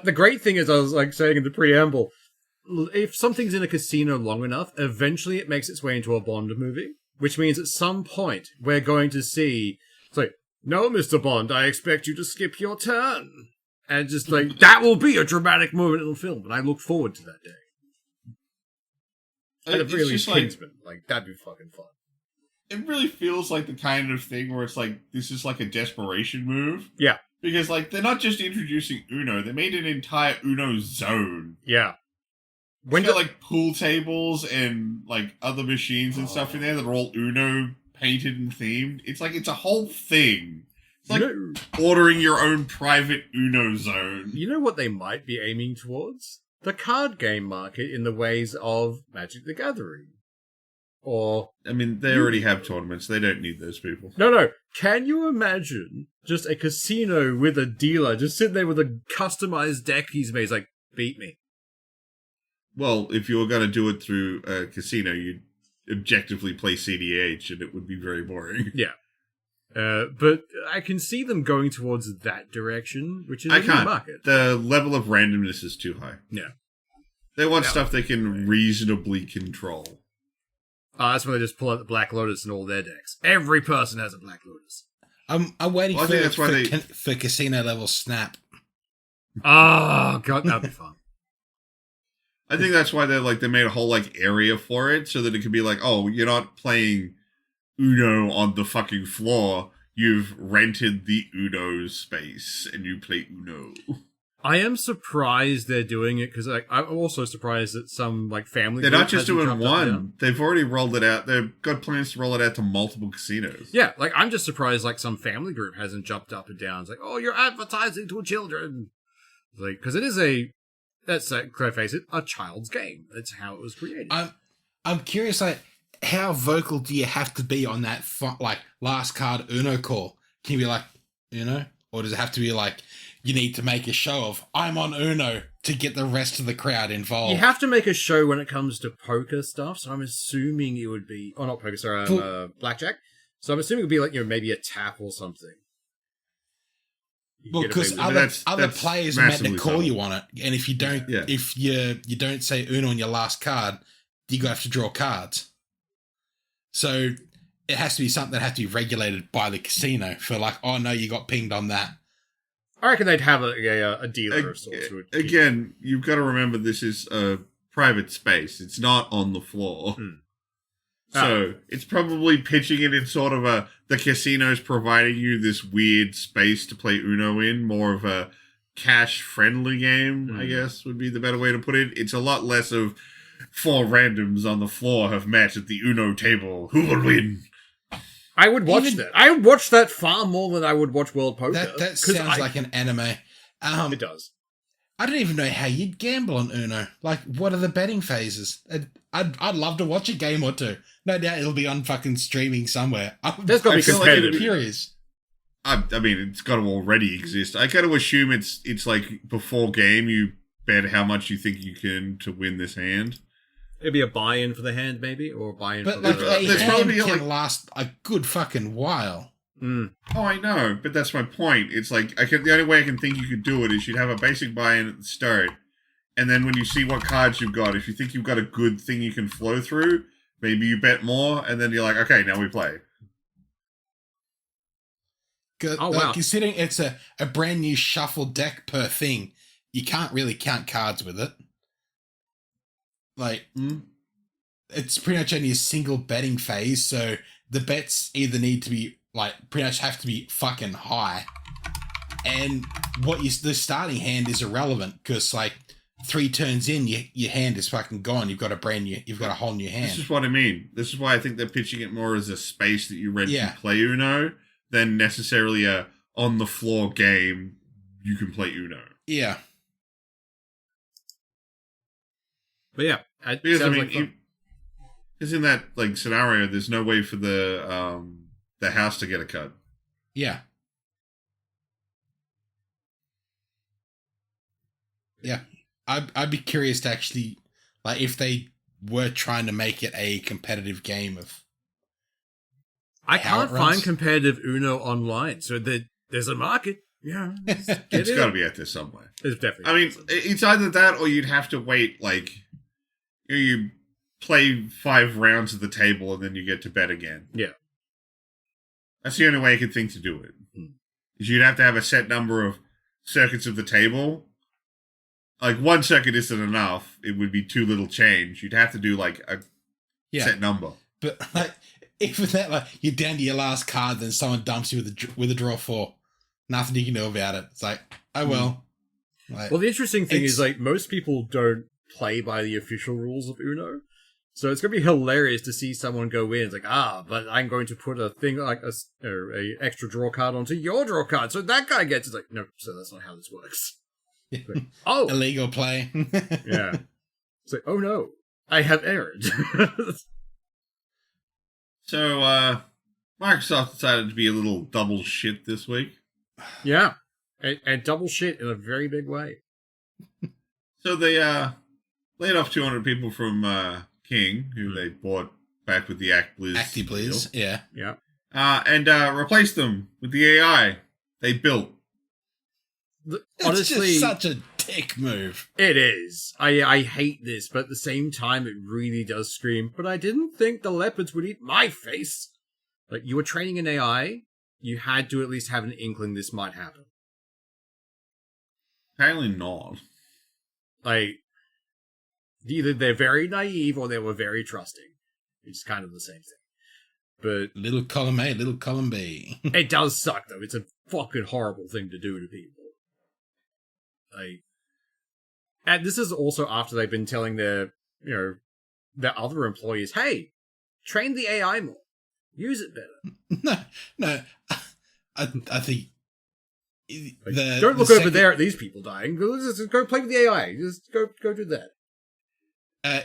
The great thing is, I was saying in the preamble, if something's in a casino long enough, eventually it makes its way into a Bond movie. Which means at some point, we're going to see, no, Mr. Bond, I expect you to skip your turn. And just that will be a dramatic moment in the film, and I look forward to that day. And it really is Kingsman. That'd be fucking fun. It really feels like the kind of thing where it's this is a desperation move. Yeah. Because they're not just introducing Uno, they made an entire Uno zone. Yeah. When got pool tables and other machines and stuff in there that are all Uno painted and themed. It's a whole thing. It's ordering your own private Uno zone. You know what they might be aiming towards? The card game market in the ways of Magic the Gathering. Or... they already have tournaments. They don't need those people. No. Can you imagine just a casino with a dealer just sitting there with a customized deck he's made? He's beat me. Well, if you were going to do it through a casino, you'd objectively play CDH, and it would be very boring. Yeah. But I can see them going towards that direction, which is a new market. The level of randomness is too high. Yeah. They want stuff they can reasonably control. That's when they just pull out the Black Lotus in all their decks. Every person has a Black Lotus. I'm waiting Well, I think that's why for casino level snap. Oh god, that'd be fun. I think that's why they made a whole like area for it so that it could be like, oh, you're not playing Uno on the fucking floor. You've rented the Uno space and you play Uno. I am surprised they're doing it because I'm also surprised that some like family. They're not just doing one. They've already rolled it out. They've got plans to roll it out to multiple casinos. Yeah, like I'm just surprised like some family group hasn't jumped up and down. It's like, oh, you're advertising to children. Like, because it is let's face it, a child's game. That's how it was created. I'm curious, like, how vocal do you have to be on that last card Uno call? Can you be like Uno, or does it have to be like you need to make a show of I'm on Uno to get the rest of the crowd involved? You have to make a show when it comes to poker stuff, so I'm assuming it would be, not poker, sorry, blackjack. So I'm assuming it would be like maybe a tap or something. Well, because other players are meant to call you on it, and if you don't, if you don't say Uno on your last card, you have to draw cards. So it has to be something that has to be regulated by the casino for like, oh no, you got pinged on that. I reckon they'd have a dealer of sorts. Again, you've got to remember this is a private space. It's not on the floor. So it's probably pitching it in sort of the casino's providing you this weird space to play Uno in, more of a cash-friendly game, I guess, would be the better way to put it. It's a lot less of 4 randoms on the floor have met at the Uno table. Who will win? I would watch that. I would watch that far more than I would watch World Poker. That sounds like an anime. It does. I don't even know how you'd gamble on Uno. Like, what are the betting phases? I'd love to watch a game or two. No doubt it'll be on fucking streaming somewhere. There's got to be competitive. I'm curious. I mean, it's got to already exist. I got to assume it's like before game you bet how much you think you can to win this hand. It'd be a buy-in for the hand, maybe, or a buy-in but for like, the a hand can last a good fucking while. Oh, I know, but that's my point. It's like the only way I can think you could do it is you'd have a basic buy-in at the start, and then when you see what cards you've got, if you think you've got a good thing you can flow through, maybe you bet more, and then you're like, okay, now we play. Oh, wow. Considering it's a brand new shuffle deck per thing, you can't really count cards with it. Like, it's pretty much only a single betting phase, so the bets either need to be, like, pretty much have to be fucking high. And the starting hand is irrelevant, because, like, 3 turns in, your hand is fucking gone. You've got a whole new hand. This is what I mean. This is why I think they're pitching it more as a space that you rent to play Uno than necessarily a on-the-floor game you can play Uno. Yeah. But yeah, because in that like scenario, there's no way for the house to get a cut. Yeah. Yeah. I'd be curious to actually, like, if they were trying to make it a competitive game of. I can't find competitive Uno online, so there's a market. Yeah, it's got to be out there somewhere. It's definitely. I mean, it's either that or you'd have to wait. Like, you play 5 rounds of the table and then you get to bet again. Yeah, that's the only way I could think to do it. Is you'd have to have a set number of circuits of the table. Like, 1 circuit isn't enough. It would be too little change. You'd have to do, like, a set number. But, like, even that, like, you're down to your last card, then someone dumps you with a draw 4. Nothing you can do about it. It's like, oh, well. Like, well, the interesting thing is, like, most people don't play by the official rules of Uno. So it's going to be hilarious to see someone go in. It's like, but I'm going to put a thing like a extra draw card onto your draw card. So that guy gets, it's like, no, so that's not how this works. Like, illegal play. Yeah. It's like, oh no, I have erred. So, Microsoft decided to be a little double shit this week. Yeah. And double shit in a very big way. So they laid off 200 people from King, who they bought back with the ActiBliz, yeah. Yeah. And replaced them with the AI they built. Honestly, just such a Dick move. It is. I hate this, but at the same time, it really does scream. But I didn't think the leopards would eat my face. Like, you were training an AI, you had to at least have an inkling this might happen. Apparently not. Like, either they're very naive or they were very trusting. It's kind of the same thing. But Little column A, little column B. it does suck, though. It's a fucking horrible thing to do to people. Like, and this is also after they've been telling their other employees, hey, train the AI more. Use it better. No. I think... Don't look over there at these people dying. Just go play with the AI. Just go do that.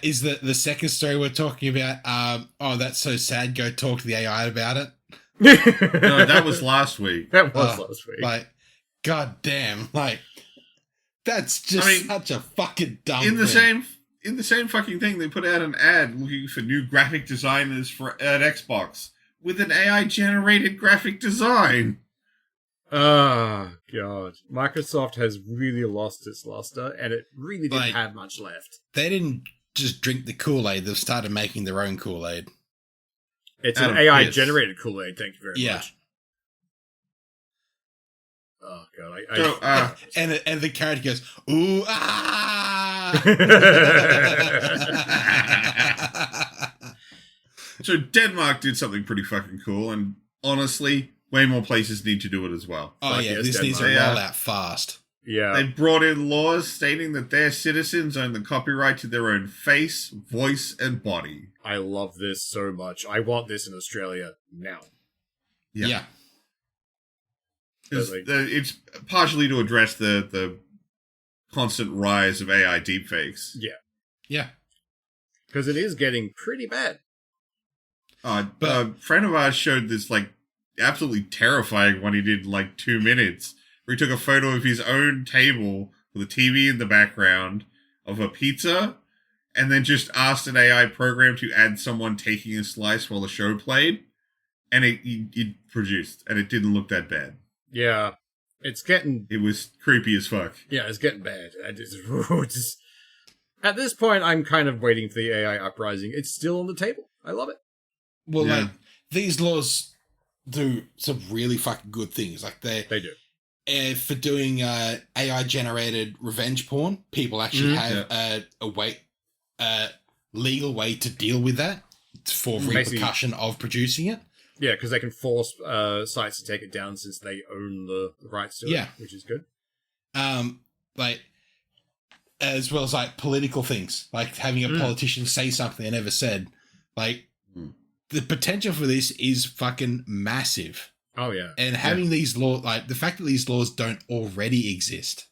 Is the second story we're talking about, oh, that's so sad, go talk to the AI about it? No, that was last week. That was last week. Like, god damn, like, that's just such a fucking dumb thing. In the same fucking thing, they put out an ad looking for new graphic designers at Xbox with an AI-generated graphic design. Oh, God. Microsoft has really lost its luster, and it really didn't have much left. They didn't just drink the Kool-Aid, they've started making their own Kool-Aid. It's an AI-generated Kool-Aid, thank you very much. Oh, God. And the character goes, ooh, ah! So Denmark did something pretty fucking cool, and honestly, way more places need to do it as well. Oh, yeah, this needs to roll out fast. Yeah. They brought in laws stating that their citizens own the copyright to their own face, voice, and body. I love this so much. I want this in Australia now. Yeah. It's partially to address the constant rise of AI deepfakes. Yeah. Because it is getting pretty bad. A friend of ours showed this, like, absolutely terrifying one he did in, like, 2 minutes. Where he took a photo of his own table with a TV in the background of a pizza, and then just asked an AI program to add someone taking a slice while the show played, and it produced, and it didn't look that bad. Yeah. It was creepy as fuck. Yeah, it's getting bad. At this point, I'm kind of waiting for the AI uprising. It's still on the table. I love it. Well, like, these laws do some really fucking good things. Like, they do. For doing AI-generated revenge porn, people actually have a legal way to deal with that for repercussion of producing it. Yeah, because they can force sites to take it down since they own the rights to it, which is good. Like, as well as, like, political things, like having a politician say something they never said. Like, the potential for this is fucking massive. Oh, yeah. And having these laws, like, the fact that these laws don't already exist,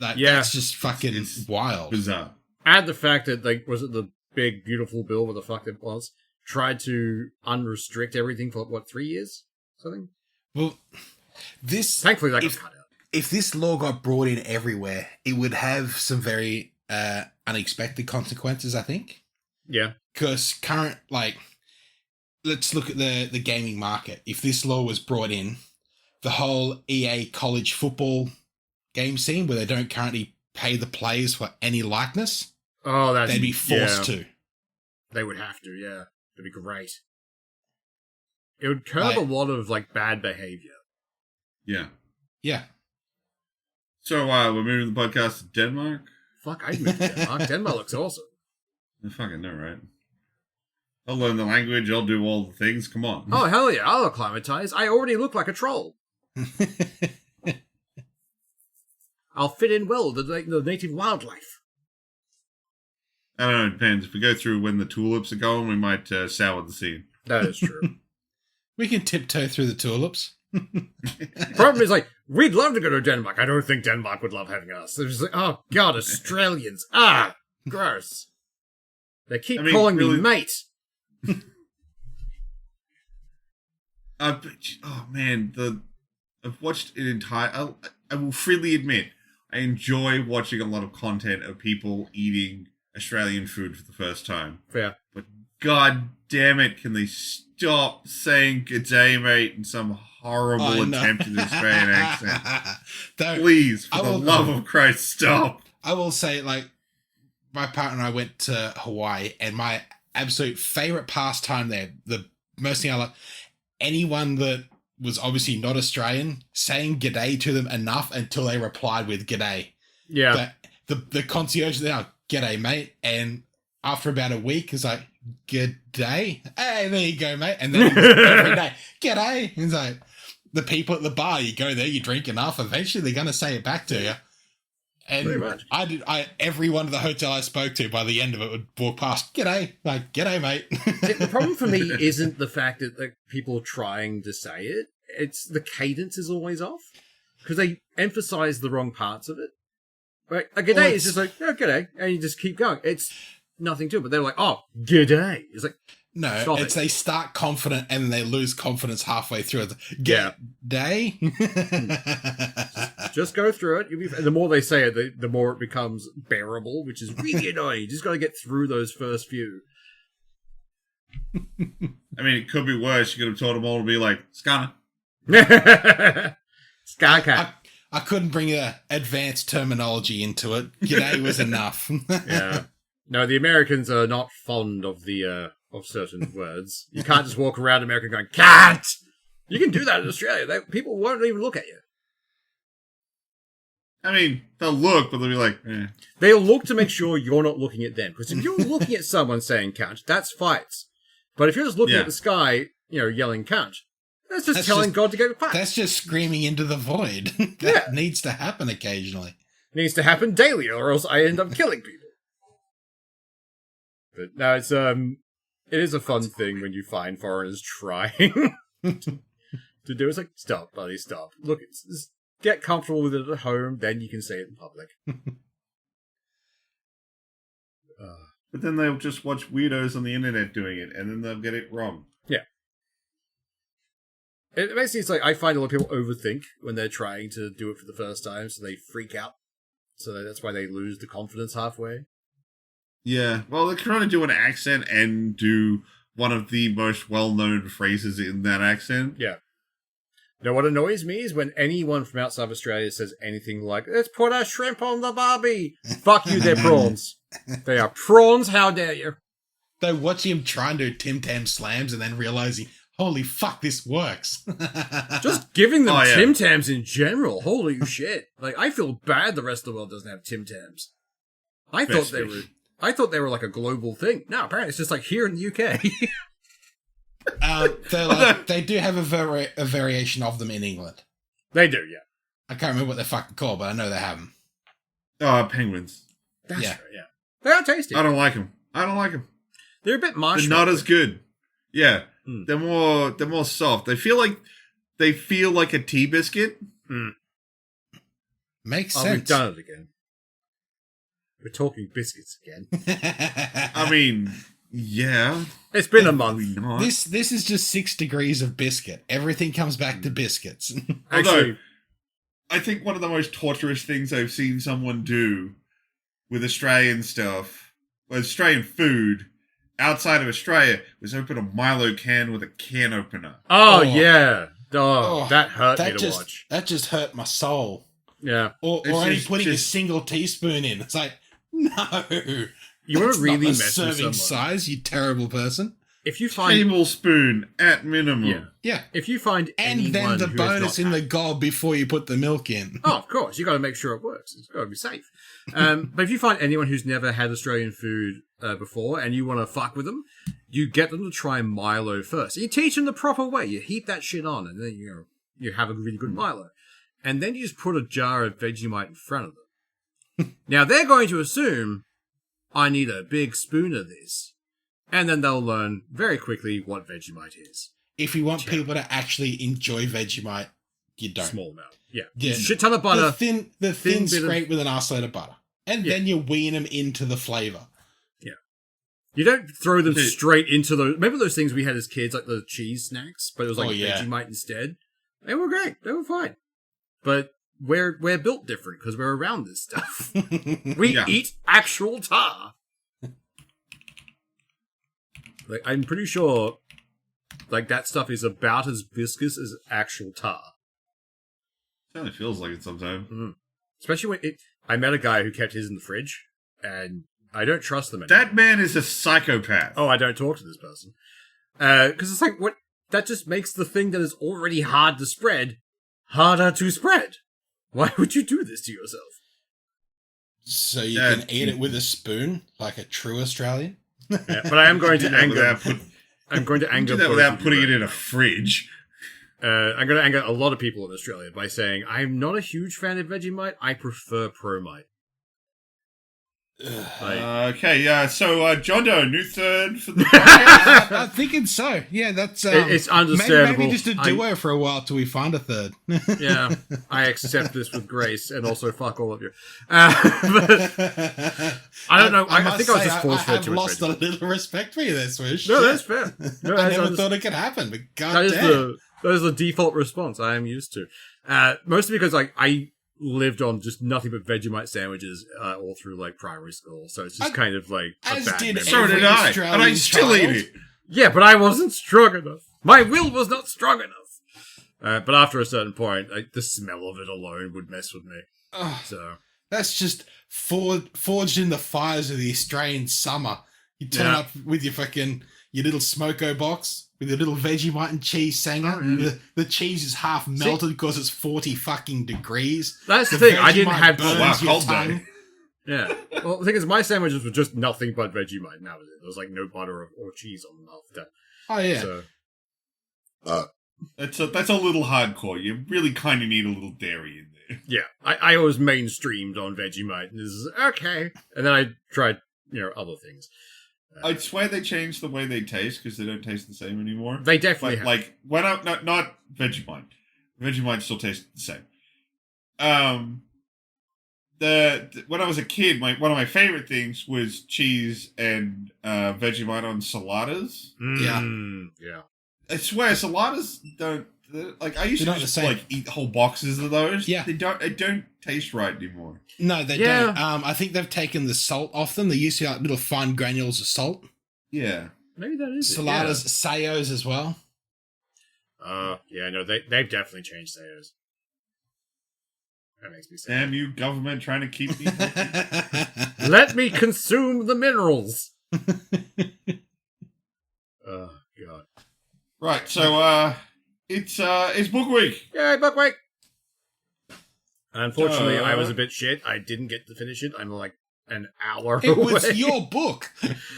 like, that's just fucking wild. Bizarre. Add the fact that, like, was it the big, beautiful bill, what the fuck it was, tried to unrestrict everything for, 3 years? Something? Well, this... Thankfully, that got cut out. If this law got brought in everywhere, it would have some very unexpected consequences, I think. Yeah. Because let's look at the gaming market. If this law was brought in, the whole EA college football game scene where they don't currently pay the players for any likeness, they'd be forced to. They would have to, yeah. It'd be great. It would curb a lot of, like, bad behavior. Yeah. Yeah. So, we're moving the podcast to Denmark? Fuck, I'd move to Denmark. Denmark looks awesome. I fucking know, right? I'll learn the language, I'll do all the things, come on. Oh, hell yeah, I'll acclimatize. I already look like a troll. I'll fit in well with the native wildlife. I don't know, it depends. If we go through when the tulips are going, we might sour the scene. That is true. We can tiptoe through the tulips. Problem is, like, we'd love to go to Denmark. I don't think Denmark would love having us. They're just like, oh, God, Australians. Gross. They keep calling me mate. Oh man, I've watched an entire. I will freely admit, I enjoy watching a lot of content of people eating Australian food for the first time. Fair. But god damn it, can they stop saying "G'day, mate" in some horrible attempt at an Australian accent? Though, Please, for the love of Christ, stop. I will say, like, my partner and I went to Hawaii, and my absolute favorite pastime there, the most thing I like, anyone that was obviously not Australian, saying g'day to them enough until they replied with g'day. Yeah. The concierge there, g'day, mate. And after about a week, it's like, g'day. Hey, there you go, mate. And then every day, g'day. It's like, the people at the bar, you go there, you drink enough, eventually they're going to say it back to you. And pretty much. Every one of the hotel I spoke to, by the end of it, would walk past, g'day, like, g'day, mate. The problem for me isn't the fact that like, people trying to say it. It's the cadence is always off. Because they emphasize the wrong parts of it. Right? A g'day is just like, oh, g'day. And you just keep going. It's nothing to it. But they're like, oh, g'day. It's like, no, they start confident and then they lose confidence halfway through. G'day? Just go through it. The more they say it, the more it becomes bearable, which is really annoying. You just got to get through those first few. I mean, it could be worse. You could have told them all to be like, Skana. Skycat. I couldn't bring advanced terminology into it. G'day was enough. Yeah. No, the Americans are not fond of the of certain words. You can't just walk around America going, cat! You can do that in Australia. People won't even look at you. I mean, they'll look, but they'll be like, eh. They'll look to make sure you're not looking at them. Because if you're looking at someone saying cunt, that's fights. But if you're just looking at the sky, yelling cunt, that's just telling God to go to fuck. That's just screaming into the void. That needs to happen occasionally. It needs to happen daily, or else I end up killing people. But no, it is a fun thing when you find foreigners trying to do. It's like, stop, buddy, stop. Look, just get comfortable with it at home, then you can say it in public. But then they'll just watch weirdos on the internet doing it, and then they'll get it wrong. Yeah. Basically, it's like, I find a lot of people overthink when they're trying to do it for the first time, so they freak out. So that's why they lose the confidence halfway. Yeah, well, they're trying to do an accent and do one of the most well-known phrases in that accent. Yeah. Now, what annoys me is when anyone from outside of Australia says anything like, let's put a shrimp on the barbie. Fuck you, they're prawns. They are prawns, how dare you? Though watching him try and do Tim Tam slams and then realizing, holy fuck, this works. Just giving them Tim Tams in general, holy shit. Like, I feel bad the rest of the world doesn't have Tim Tams. I thought they were like a global thing. No, apparently it's just like here in the UK. They do have a variation of them in England. They do, yeah. I can't remember what they're fucking called, but I know they have them. Penguins. That's right, yeah. They are tasty. I don't like them. They're a bit mushy. They're not as good. Yeah, they're more soft. They feel like a tea biscuit. Makes sense. We've done it again. We're talking biscuits again. I mean, yeah. It's been a month. This is just 6 degrees of biscuit. Everything comes back to biscuits. Although, I think one of the most torturous things I've seen someone do with Australian stuff, Australian food, outside of Australia, was open a Milo can with a can opener. Oh yeah. That hurt me to watch. That just hurt my soul. Yeah. Or only putting a single teaspoon in. It's like, no. You want to really mess serving with someone. size, you terrible person. If you find tablespoon at minimum. Yeah. If you find and then the bonus in the gob before you put the milk in. Oh, of course. You got to make sure it works. It's got to be safe. But if you find anyone who's never had Australian food before and you want to fuck with them, you get them to try Milo first. You teach them the proper way. You heat that shit on, and then you have a really good Milo. And then you just put a jar of Vegemite in front of them. Now, they're going to assume, I need a big spoon of this. And then they'll learn very quickly what Vegemite is. If you want people to actually enjoy Vegemite, you don't. Small amount. Yeah. Shit ton of butter. The thin scrape with an arseload of butter. And then you wean them into the flavour. Yeah. You don't throw them straight into those... Remember those things we had as kids, like the cheese snacks? But it was like Vegemite instead? They were great. They were fine. But we're built different because we're around this stuff. We eat actual tar. Like, I'm pretty sure, like, that stuff is about as viscous as actual tar. Certainly feels like it sometimes. Especially when I met a guy who kept his in the fridge, and I don't trust them anymore. That man is a psychopath. Oh, I don't talk to this person. Because it's like, what? That just makes the thing that is already hard to spread, harder to spread. Why would you do this to yourself? So you can eat it with a spoon, like a true Australian? Yeah, but I am going to anger... I'm going to anger do that without putting it in a fridge. I'm going to anger a lot of people in Australia by saying I'm not a huge fan of Vegemite. I prefer Promite. Okay, so John Doe, new third for the I'm thinking so. Yeah, that's it's understandable. Maybe just a duo for a while till we find a third. Yeah, I accept this with grace, and also fuck all of you. But I don't know. I think I was just forced I've lost a little respect for you there, Swish. No, that's fair. No, I never thought it could happen, but that is the default response I am used to. Mostly because I lived on just nothing but Vegemite sandwiches all through like primary school, so it's just kind of like a bad memory. So did I, and I still eat it. Yeah, but I wasn't strong enough. My will was not strong enough. But after a certain point, the smell of it alone would mess with me. So that's just forged in the fires of the Australian summer. You turn up with your little smoko box with your little Vegemite and cheese sanger. The cheese is half melted because it's 40 fucking degrees. That's the thing. I didn't have cold day. Yeah. Well, the thing is, my sandwiches were just nothing but Vegemite. And that was it. There was like no butter or cheese on them after that. Oh yeah. So, that's a little hardcore. You really kind of need a little dairy in there. Yeah. I was mainstreamed on Vegemite, and this is okay. And then I tried, other things. I'd swear they changed the way they taste because they don't taste the same anymore. They definitely have. Like, when not Vegemite. Vegemite still tastes the same. When I was a kid, one of my favorite things was cheese and Vegemite on saladas. Yeah. I swear, saladas don't... Like, I used to just, eat whole boxes of those. Yeah. They don't taste right anymore. No, they don't. I think they've taken the salt off them. They used to have little fine granules of salt. Yeah. Maybe that is Saladas, sayos as well. Yeah, no, they've definitely changed sayos. That makes me sad. Damn you, government, trying to keep me... Let me consume the minerals! Oh, God. Right, so, it's book week. Yay, book week! Unfortunately, I was a bit shit. I didn't get to finish it. I'm like an hour away. It was your book.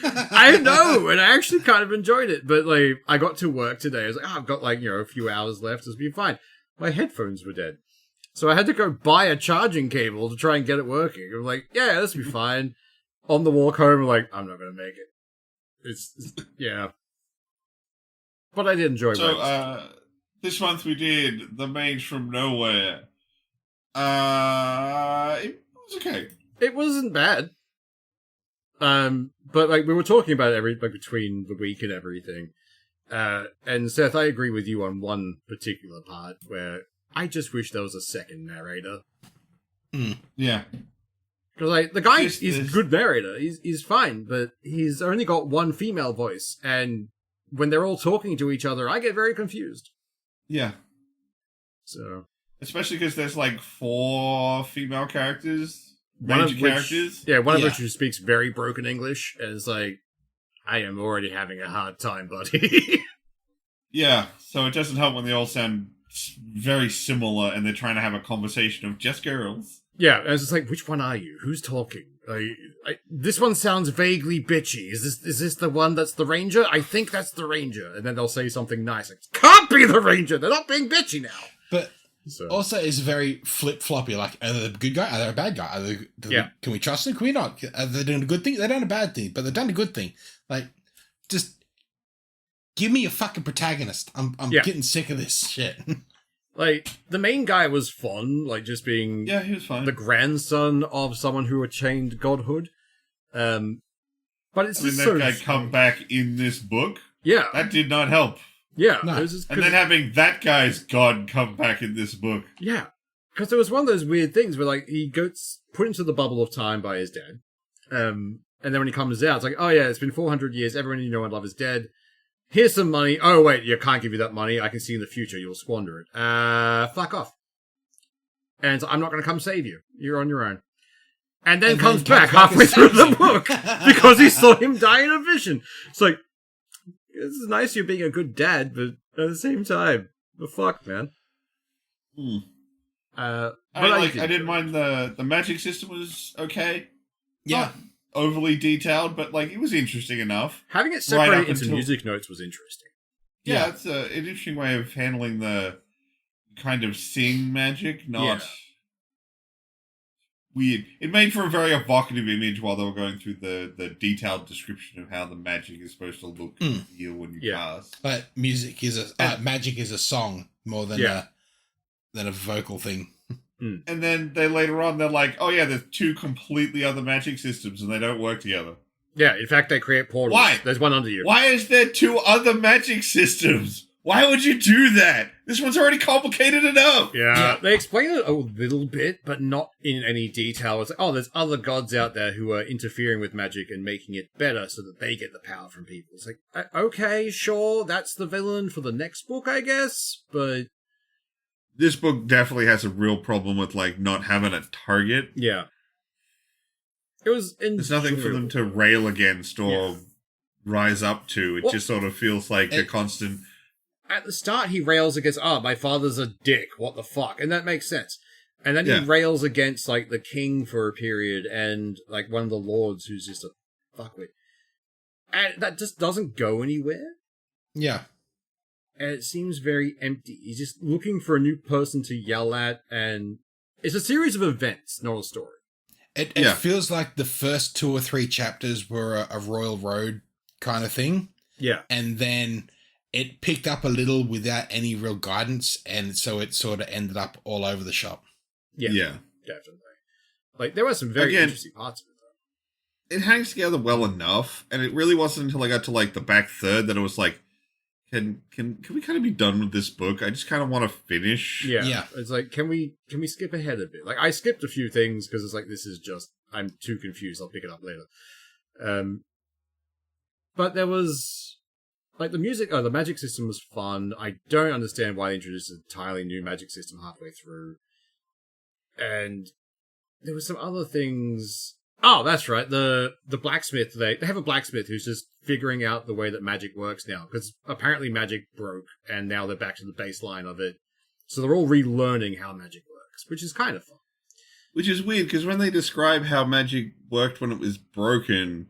I know, and I actually kind of enjoyed it. But like, I got to work today. I was like, I've got like a few hours left. It's been fine. My headphones were dead, so I had to go buy a charging cable to try and get it working. I'm like, yeah, this will be fine. On the walk home, I'm like, I'm not going to make it. It's yeah. But I did enjoy it. So, this month we did The Mage from Nowhere. It was okay. It wasn't bad. But like we were talking about it between the week and everything. And Seth, I agree with you on one particular part where I just wish there was a second narrator. Yeah. Because like the guy is a good narrator. He's fine, but he's only got one female voice, and when they're all talking to each other, I get very confused. Yeah. So, especially because there's like 4 female characters, major characters. Yeah, one of which who speaks very broken English, and is like, I am already having a hard time, buddy. Yeah, so it doesn't help when they all sound very similar, and they're trying to have a conversation of just girls. Yeah, and it's just like, which one are you? Who's talking? This one sounds vaguely bitchy. Is this the one that's the ranger? I think that's the ranger. And then they'll say something nice. Like, can't be the ranger. They're not being bitchy now. But also it's very flip-floppy. Like, are they a good guy? Are they a bad guy? Can we trust them? Can we not? Are they doing a good thing? They've done a bad thing, but they've done a good thing. Like, just give me a fucking protagonist. I'm getting sick of this shit. Like, the main guy was fun, like, just being he was fine. The grandson of someone who attained godhood. But it's just that guy come back in this book. Yeah. That did not help. Yeah. No. And then having that guy's god come back in this book. Yeah. Because it was one of those weird things where, like, he gets put into the bubble of time by his dad. And then when he comes out, it's like, oh yeah, it's been 400 years, everyone you know and love is dead. Here's some money. Oh, wait, you can't give you that money. I can see in the future you'll squander it. Fuck off. and I'm not going to come save you. You're on your own. And then And comes then back comes back halfway and through saves the him. book because he saw him die in a vision. It's like, this is nice you're being a good dad, but at the same time, the fuck, man. Hmm. But I didn't mind the magic system was okay. Yeah. Not overly detailed, but like it was interesting enough. Having it Right separated up into until- music notes was interesting. Yeah, it's an interesting way of handling the kind of sing magic, not Yeah. weird. It made for a very evocative image while they were going through the detailed description of how the magic is supposed to look and feel when you cast. But magic is a song more than a vocal thing. And then they're like, oh yeah, there's two completely other magic systems and they don't work together. Yeah, in fact, they create portals. Why? There's one under you. Why is there two other magic systems? Why would you do that? This one's already complicated enough. Yeah, they explain it a little bit, but not in any detail. It's like, oh, there's other gods out there who are interfering with magic and making it better so that they get the power from people. It's like, okay, sure, that's the villain for the next book, I guess, but... This book definitely has a real problem with, like, not having a target. Yeah. It was There's nothing for them to rail against or rise up to. It just sort of feels like a constant... At the start, he rails against, my father's a dick, what the fuck? And that makes sense. And then he rails against, like, the king for a period and, like, one of the lords who's just a fuckwit. And that just doesn't go anywhere. Yeah. And it seems very empty. He's just looking for a new person to yell at, and it's a series of events, not a story. It feels like the first 2 or 3 chapters were a Royal Road kind of thing. Yeah. And then it picked up a little without any real guidance, and so it sort of ended up all over the shop. Yeah. Definitely. Like, there were some very interesting parts of it, though. It hangs together well enough, and it really wasn't until I got to, like, the back third that it was like, Can we kind of be done with this book? I just kind of want to finish. Yeah. It's like, can we skip ahead a bit? Like, I skipped a few things because it's like, this is just, I'm too confused. I'll pick it up later. But there was, like, the magic system was fun. I don't understand why they introduced an entirely new magic system halfway through. And there were some other things. Oh, that's right. The blacksmith, they have a blacksmith who's just figuring out the way that magic works now, because apparently magic broke, and now they're back to the baseline of it. So they're all relearning how magic works, which is kind of fun. Which is weird, because when they describe how magic worked when it was broken,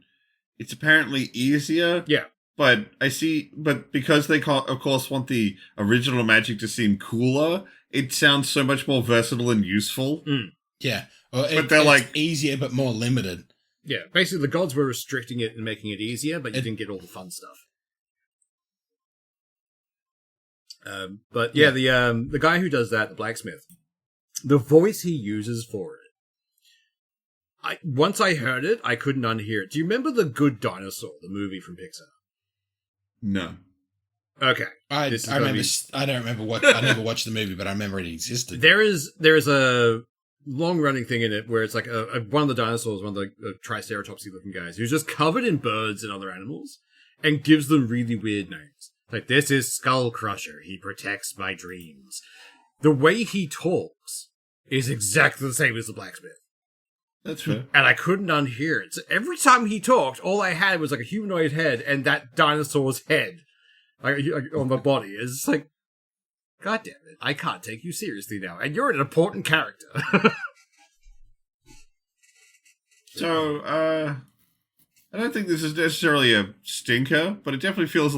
it's apparently easier. Yeah. But because they, of course, want the original magic to seem cooler, it sounds so much more versatile and useful. Yeah. Well, but they're like easier but more limited. Yeah, basically the gods were restricting it and making it easier, but you didn't get all the fun stuff. But the guy who does that, the blacksmith, the voice he uses for it, once I heard it, I couldn't unhear it. Do you remember The Good Dinosaur, the movie from Pixar? No. Okay. I never watched the movie, but I remember it existed. There is a long-running thing in it where it's like one of the dinosaurs, one of the triceratopsy-looking guys, who's just covered in birds and other animals, and gives them really weird names. Like, this is Skull Crusher. He protects my dreams. The way he talks is exactly the same as the blacksmith. That's fair. And I couldn't unhear it. So every time he talked, all I had was like a humanoid head and that dinosaur's head like on the body. It's just like, God damn it, I can't take you seriously now. And you're an important character. So, I don't think this is necessarily a stinker, but it definitely feels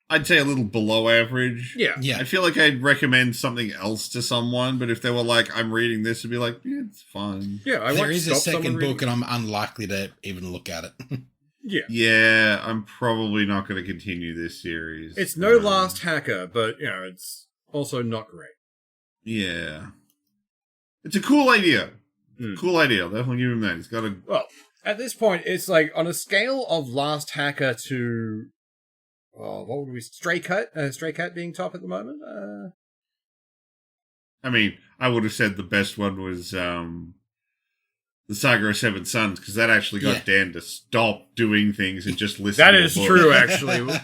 I'd say a little below average. Yeah. I feel like I'd recommend something else to someone, but if they were like, I'm reading this, I'd be like, yeah, it's fine. Yeah, there is a second book, and I'm unlikely to even look at it. Yeah, I'm probably not going to continue this series. It's no Last Hacker, but, it's also not great. Yeah. It's a cool idea. Cool idea. I'll definitely give him that. He's got a... Well, at this point, it's like, on a scale of Last Hacker to... what would we... Stray Cat being top at the moment? I mean, I would have said the best one was... The Saga of Seven Sons, because that actually got Dan to stop doing things and just listen that to is the book. true, actually.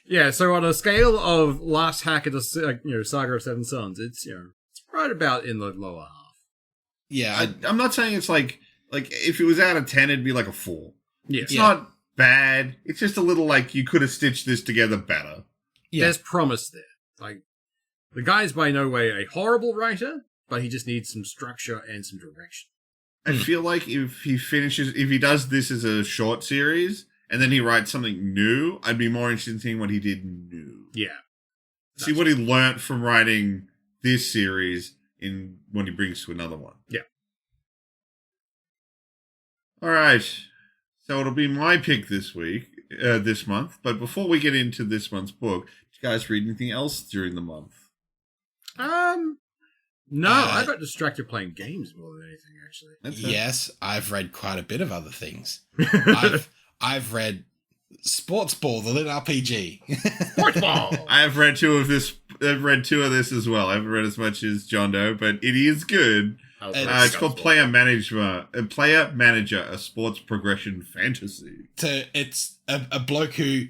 Yeah, so on a scale of Last Hacker to Saga of Seven Sons, it's right about in the lower half. Yeah, I'm not saying it's like if it was out of 10, it'd be like a 4. Yeah. It's not bad. It's just a little like you could have stitched this together better. yeah. There's promise there. Like, the guy's by no way a horrible writer, but he just needs some structure and some direction. I feel like if he does this as a short series and then he writes something new, I'd be more interested in seeing what he did new. Yeah. See what he learnt from writing this series in when he brings to another one. Yeah. All right. So it'll be my pick this month. But before we get into this month's book, did you guys read anything else during the month? No, I got distracted playing games more than anything, actually. Yes, I've read quite a bit of other things. I've read Sports Ball, the lit RPG. Sports Ball! I've read two of this as well. I haven't read as much as John Doe, but it is good. It's called Player Manager, a sports progression fantasy. It's a bloke who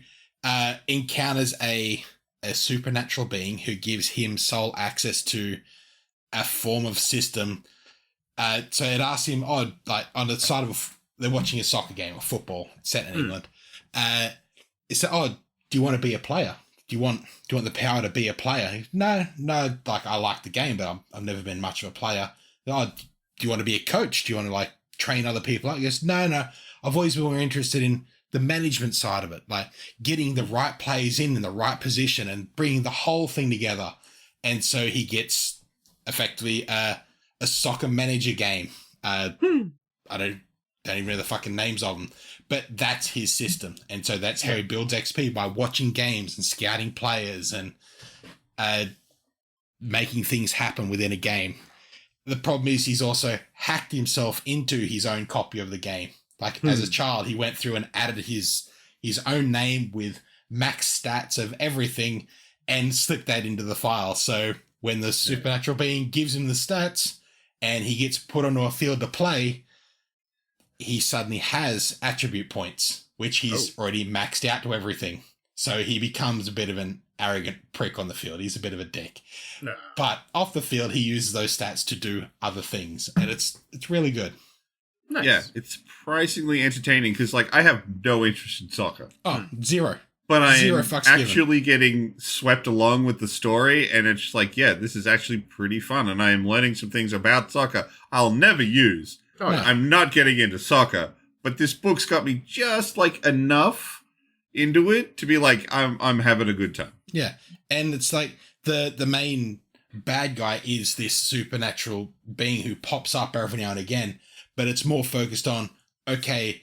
encounters a supernatural being who gives him sole access to a form of system. So it asks him, like on the side of they're watching a soccer game or football set in England. It said, do you want to be a player? Do you want the power to be a player? No. Like I like the game, but I've never been much of a player. Do you want to be a coach? Do you want to like train other people? He goes, no. I've always been more interested in the management side of it, like getting the right players in the right position and bringing the whole thing together. And so he gets effectively a soccer manager game. I don't even know the fucking names of them, but that's his system. And so that's how he builds XP, by watching games and scouting players and making things happen within a game. The problem is he's also hacked himself into his own copy of the game. Like as a child, he went through and added his own name with max stats of everything and slipped that into the file. So when the supernatural being gives him the stats and he gets put onto a field to play, he suddenly has attribute points, which he's already maxed out to everything. So he becomes a bit of an arrogant prick on the field. He's a bit of a dick. No. But off the field, he uses those stats to do other things. And it's really good. Nice. Yeah, it's surprisingly entertaining because, like, I have no interest in soccer. Oh, zero. But I Zero am fucks actually getting swept along with the story, and it's like, yeah, this is actually pretty fun, and I am learning some things about soccer I'll never use. Oh, yeah. I'm not getting into soccer, but this book's got me just, like, enough into it to be like, I'm having a good time. Yeah. And it's like the main bad guy is this supernatural being who pops up every now and again, but it's more focused on, okay,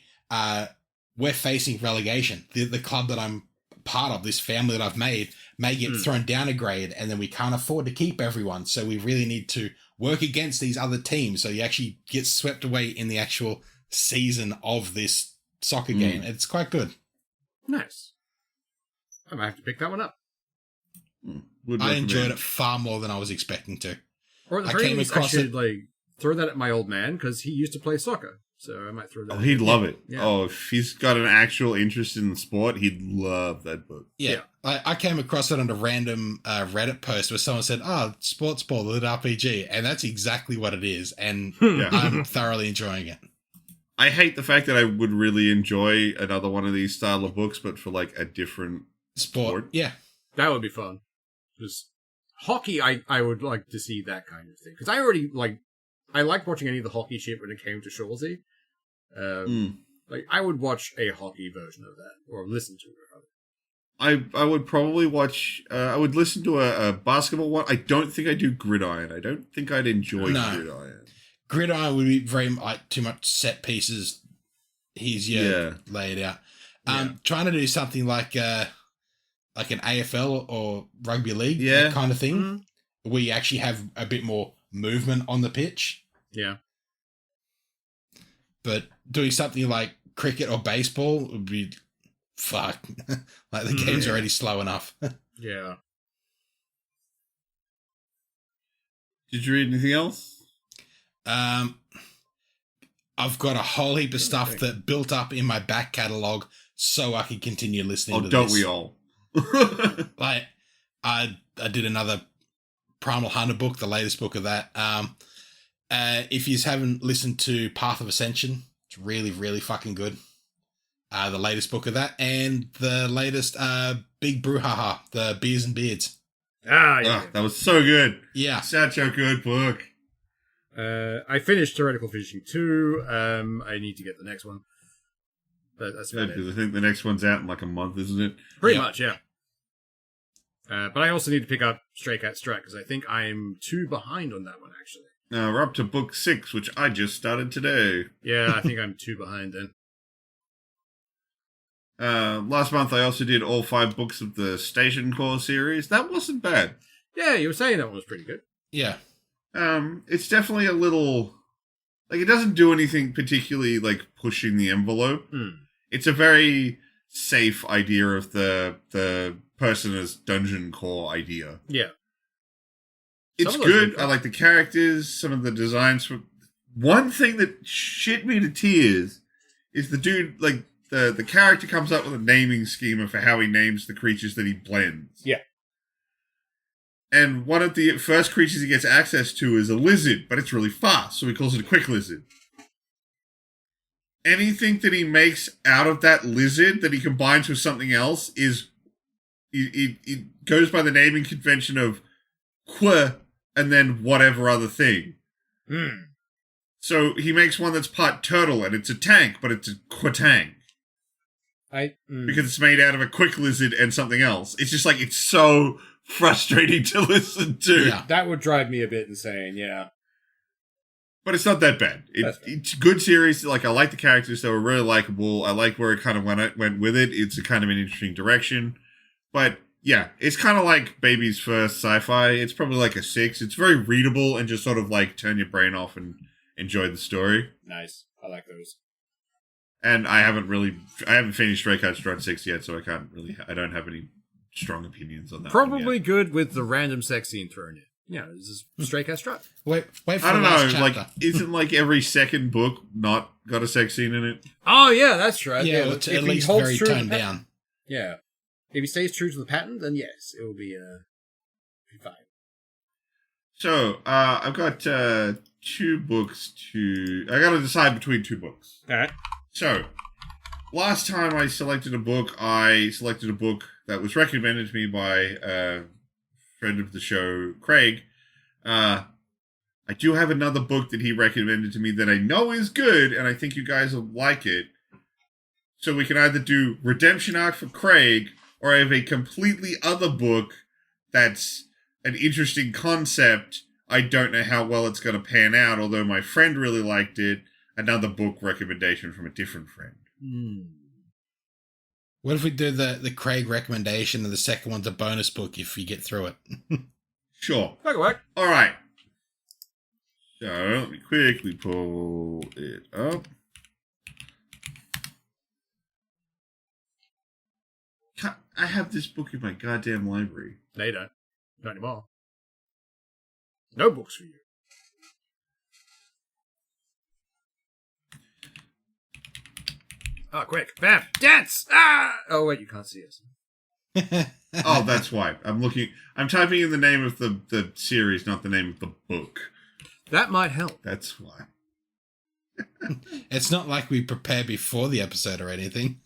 we're facing relegation. The club that I'm part of, this family that I've made, may get thrown down a grade, and then we can't afford to keep everyone. So we really need to work against these other teams. So you actually get swept away in the actual season of this soccer game. It's quite good. Nice. I might have to pick that one up. I enjoyed it far more than I was expecting to. Or at the very least, I should like throw that at my old man because he used to play soccer. So I might throw that. Oh, he'd love it. Yeah. Oh, if he's got an actual interest in the sport, he'd love that book. Yeah. I came across it on a random Reddit post where someone said, Sports Ball, the lit RPG. And that's exactly what it is. And I'm thoroughly enjoying it. I hate the fact that I would really enjoy another one of these style of books, but for like a different sport. Yeah. That would be fun. Just hockey, I would like to see that kind of thing. Because I already I liked watching any of the hockey shit when it came to Shawsey. Like I would watch a hockey version of that, or listen to it. I would probably watch. I would listen to a basketball one. I don't think I do Gridiron. I don't think I'd enjoy Gridiron. Gridiron would be very too much set pieces. He's laid out. Trying to do something like an AFL or rugby league, that kind of thing. We actually have a bit more movement on the pitch. Yeah. But doing something like cricket or baseball would be fuck. Like the game's already slow enough. Yeah. Did you read anything else? I've got a whole heap of stuff that built up in my back catalogue so I can continue listening to this. Oh, don't we all? Like, I did another Primal Hunter book, the latest book of that. If you haven't listened to Path of Ascension, it's really, really fucking good. The latest book of that, and the latest Big Brouhaha, the Beers and Beards. That was so good. Yeah. Such a good book. I finished Theoretical Fishing 2. I need to get the next one. But that's about Because it. I think the next one's out in like a month, isn't it? Pretty much, yeah. But I also need to pick up Stray Cat Strat, because I think I'm 2 behind on that one, actually. We're up to book 6, which I just started today. Yeah, I think I'm 2 behind then. Last month I also did all 5 books of the Station Core series. That wasn't bad. Yeah, you were saying that one was pretty good. Yeah. It's definitely a little... Like, it doesn't do anything particularly, like, pushing the envelope. It's a very safe idea of the person as dungeon core idea. Yeah. It's good. I like the characters, some of the designs. One thing that shit me to tears is the dude, like, the character comes up with a naming schema for how he names the creatures that he blends. Yeah. And one of the first creatures he gets access to is a lizard, but it's really fast, so he calls it a quick lizard. Anything that he makes out of that lizard that he combines with something else is... It goes by the naming convention of Qu and then whatever other thing. So he makes one that's part turtle, and it's a tank, but it's a Quatang. Because it's made out of a quick lizard and something else. It's just like, it's so frustrating to listen to. Yeah, that would drive me a bit insane, yeah. But it's not that bad. It's a good series. Like, I like the characters. They were really likable. I like where it kind of went with it. It's a kind of an interesting direction. But, yeah, it's kind of like Baby's first sci-fi. It's probably like a 6. It's very readable and just sort of like turn your brain off and enjoy the story. Nice. I like those. And I haven't finished Stray Cat Strut 6 yet, so I don't have any strong opinions on that. Probably good with the random sex scene thrown in. Yeah, this is Stray Cat Strut. Wait for I don't the last know, chapter. like, isn't like every second book not got a sex scene in it? Oh, yeah, that's right. Yeah, if it's he at least holds very true to the toned pattern- down. Yeah. If he stays true to the pattern, then yes, it will be fine. So, I've got 2 books I gotta decide between 2 books. Alright. So, last time I selected a book that was recommended to me by a friend of the show, Craig. I do have another book that he recommended to me that I know is good, and I think you guys will like it. So we can either do Redemption Arc for Craig, or I have a completely other book that's an interesting concept. I don't know how well it's going to pan out, although my friend really liked it. Another book recommendation from a different friend. What if we do the Craig recommendation and the second one's a bonus book if you get through it? Sure. That can work. All right. So let me quickly pull it up. I have this book in my goddamn library. No, you don't. Not anymore. No books for you. Oh, quick. Bam! Dance! Ah! Oh, wait, you can't see us. Oh, that's why. I'm typing in the name of the series, not the name of the book. That might help. That's why. It's not like we prepare before the episode or anything.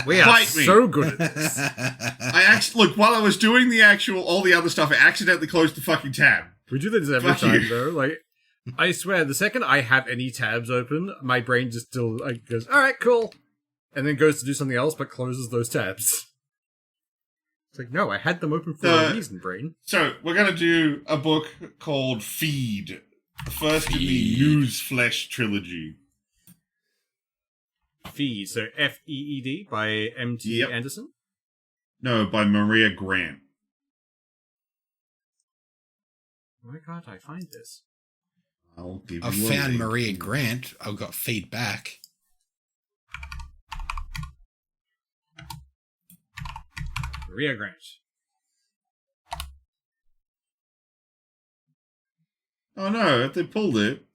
We are Bite me. so good at this. I actually look while I was doing all the other stuff. I accidentally closed the fucking tab. We do this every Fuck time, you. though. Like, I swear, the second I have any tabs open, my brain just still like goes, "All right, cool," and then goes to do something else, but closes those tabs. It's like, no, I had them open for a reason, brain. So we're gonna do a book called Feed, the first in the News Flesh trilogy. Feed, so Feed by M.T. Yep. Anderson. No, by Maria Grant. Why can't I find this? I'll give you I've a found link. Maria Grant. I've got feedback. Maria Grant. Oh no, if they pulled it.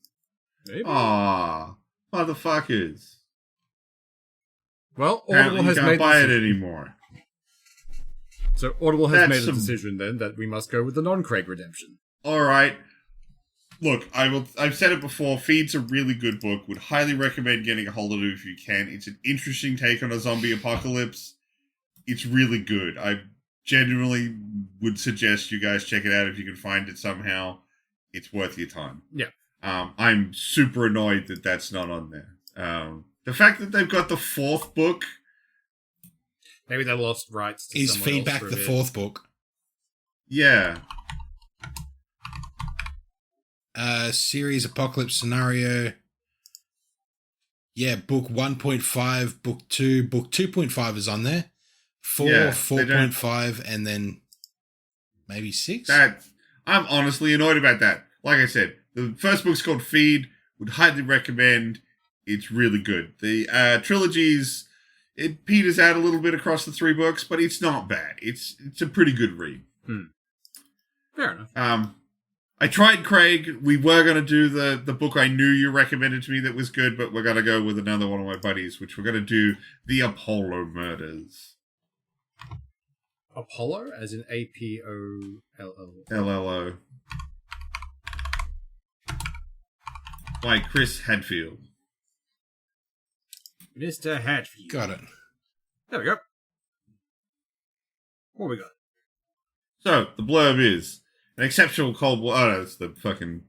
Maybe. Aw, motherfuckers. Well, Apparently Audible you has can't made buy this. it anymore. So Audible has That's made a decision then that we must go with the non-Craig redemption. All right. Look, I've said it before. Feed's a really good book. Would highly recommend getting a hold of it if you can. It's an interesting take on a zombie apocalypse. It's really good. I genuinely would suggest you guys check it out if you can find it somehow. It's worth your time. Yeah. I'm super annoyed that that's not on there. The fact that they've got the fourth book. Maybe they lost rights to Is someone Feedback else for a the bit. fourth book? Yeah. Series Apocalypse Scenario. Yeah, book 1.5, book 2. Book 2.5 is on there. 4, Yeah, 4.5, and then maybe 6? I'm honestly annoyed about that. Like I said, the first book's called Feed. Would highly recommend. It's really good. The trilogies, it peters out a little bit across the 3 books, but it's not bad. It's a pretty good read. Fair enough. I tried Craig. We were going to do the book I knew you recommended to me that was good, but we're going to go with another one of my buddies, which we're going to do The Apollo Murders. Apollo, as in Apollo. LLO. By Chris Hadfield. Mr. Hatfield. Got it. There we go. What we got? So, the blurb is, an exceptional Cold War... Oh, no, it's the fucking...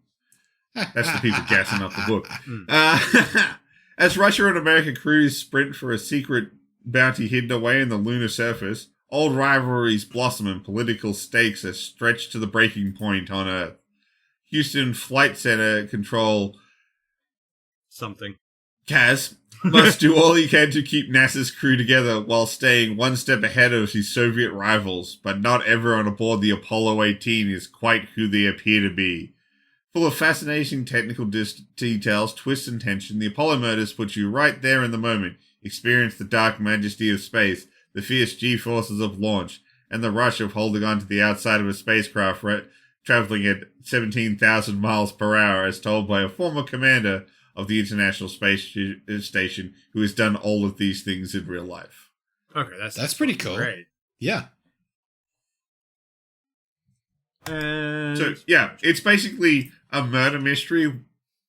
That's the piece of gassing up the book. As Russia and American crews sprint for a secret bounty hidden away in the lunar surface, old rivalries blossom and political stakes are stretched to the breaking point on Earth. Houston Flight Center Control... Something. Kaz must do all he can to keep NASA's crew together while staying one step ahead of his Soviet rivals, but not everyone aboard the Apollo 18 is quite who they appear to be. Full of fascinating technical details, twists, and tension, the Apollo Murders puts you right there in the moment. Experience the dark majesty of space, the fierce G-forces of launch, and the rush of holding on to the outside of a spacecraft traveling at 17,000 miles per hour, as told by a former commander of the International Space Station who has done all of these things in real life. Okay, That's pretty cool. Great. Yeah. And So, yeah, it's basically a murder mystery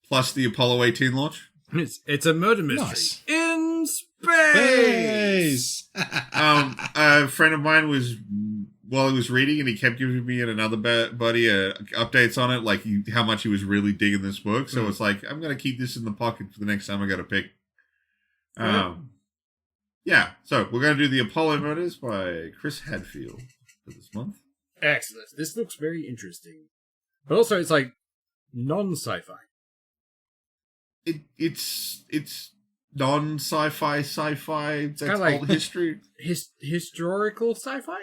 plus the Apollo 18 launch. it's a murder mystery Nice. in space. Space. A friend of mine was, while he was reading, and he kept giving me and another buddy updates on it, like how much he was really digging this book. So it's like, I'm going to keep this in the pocket for the next time I got to pick. Yeah, so we're going to do The Apollo Murders by Chris Hadfield for this month. Excellent. This looks very interesting. But also, it's like non-sci-fi. It's non-sci-fi, sci-fi. That's kinda like- old history. Historical sci-fi?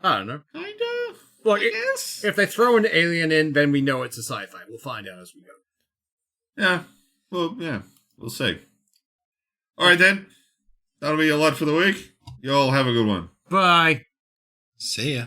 I don't know. Kind of. Look, I guess. if they throw an alien in, then we know it's a sci-fi. We'll find out as we go. Yeah. Well, yeah. We'll see. All right, then. That'll be a lot for the week. You all have a good one. Bye. See ya.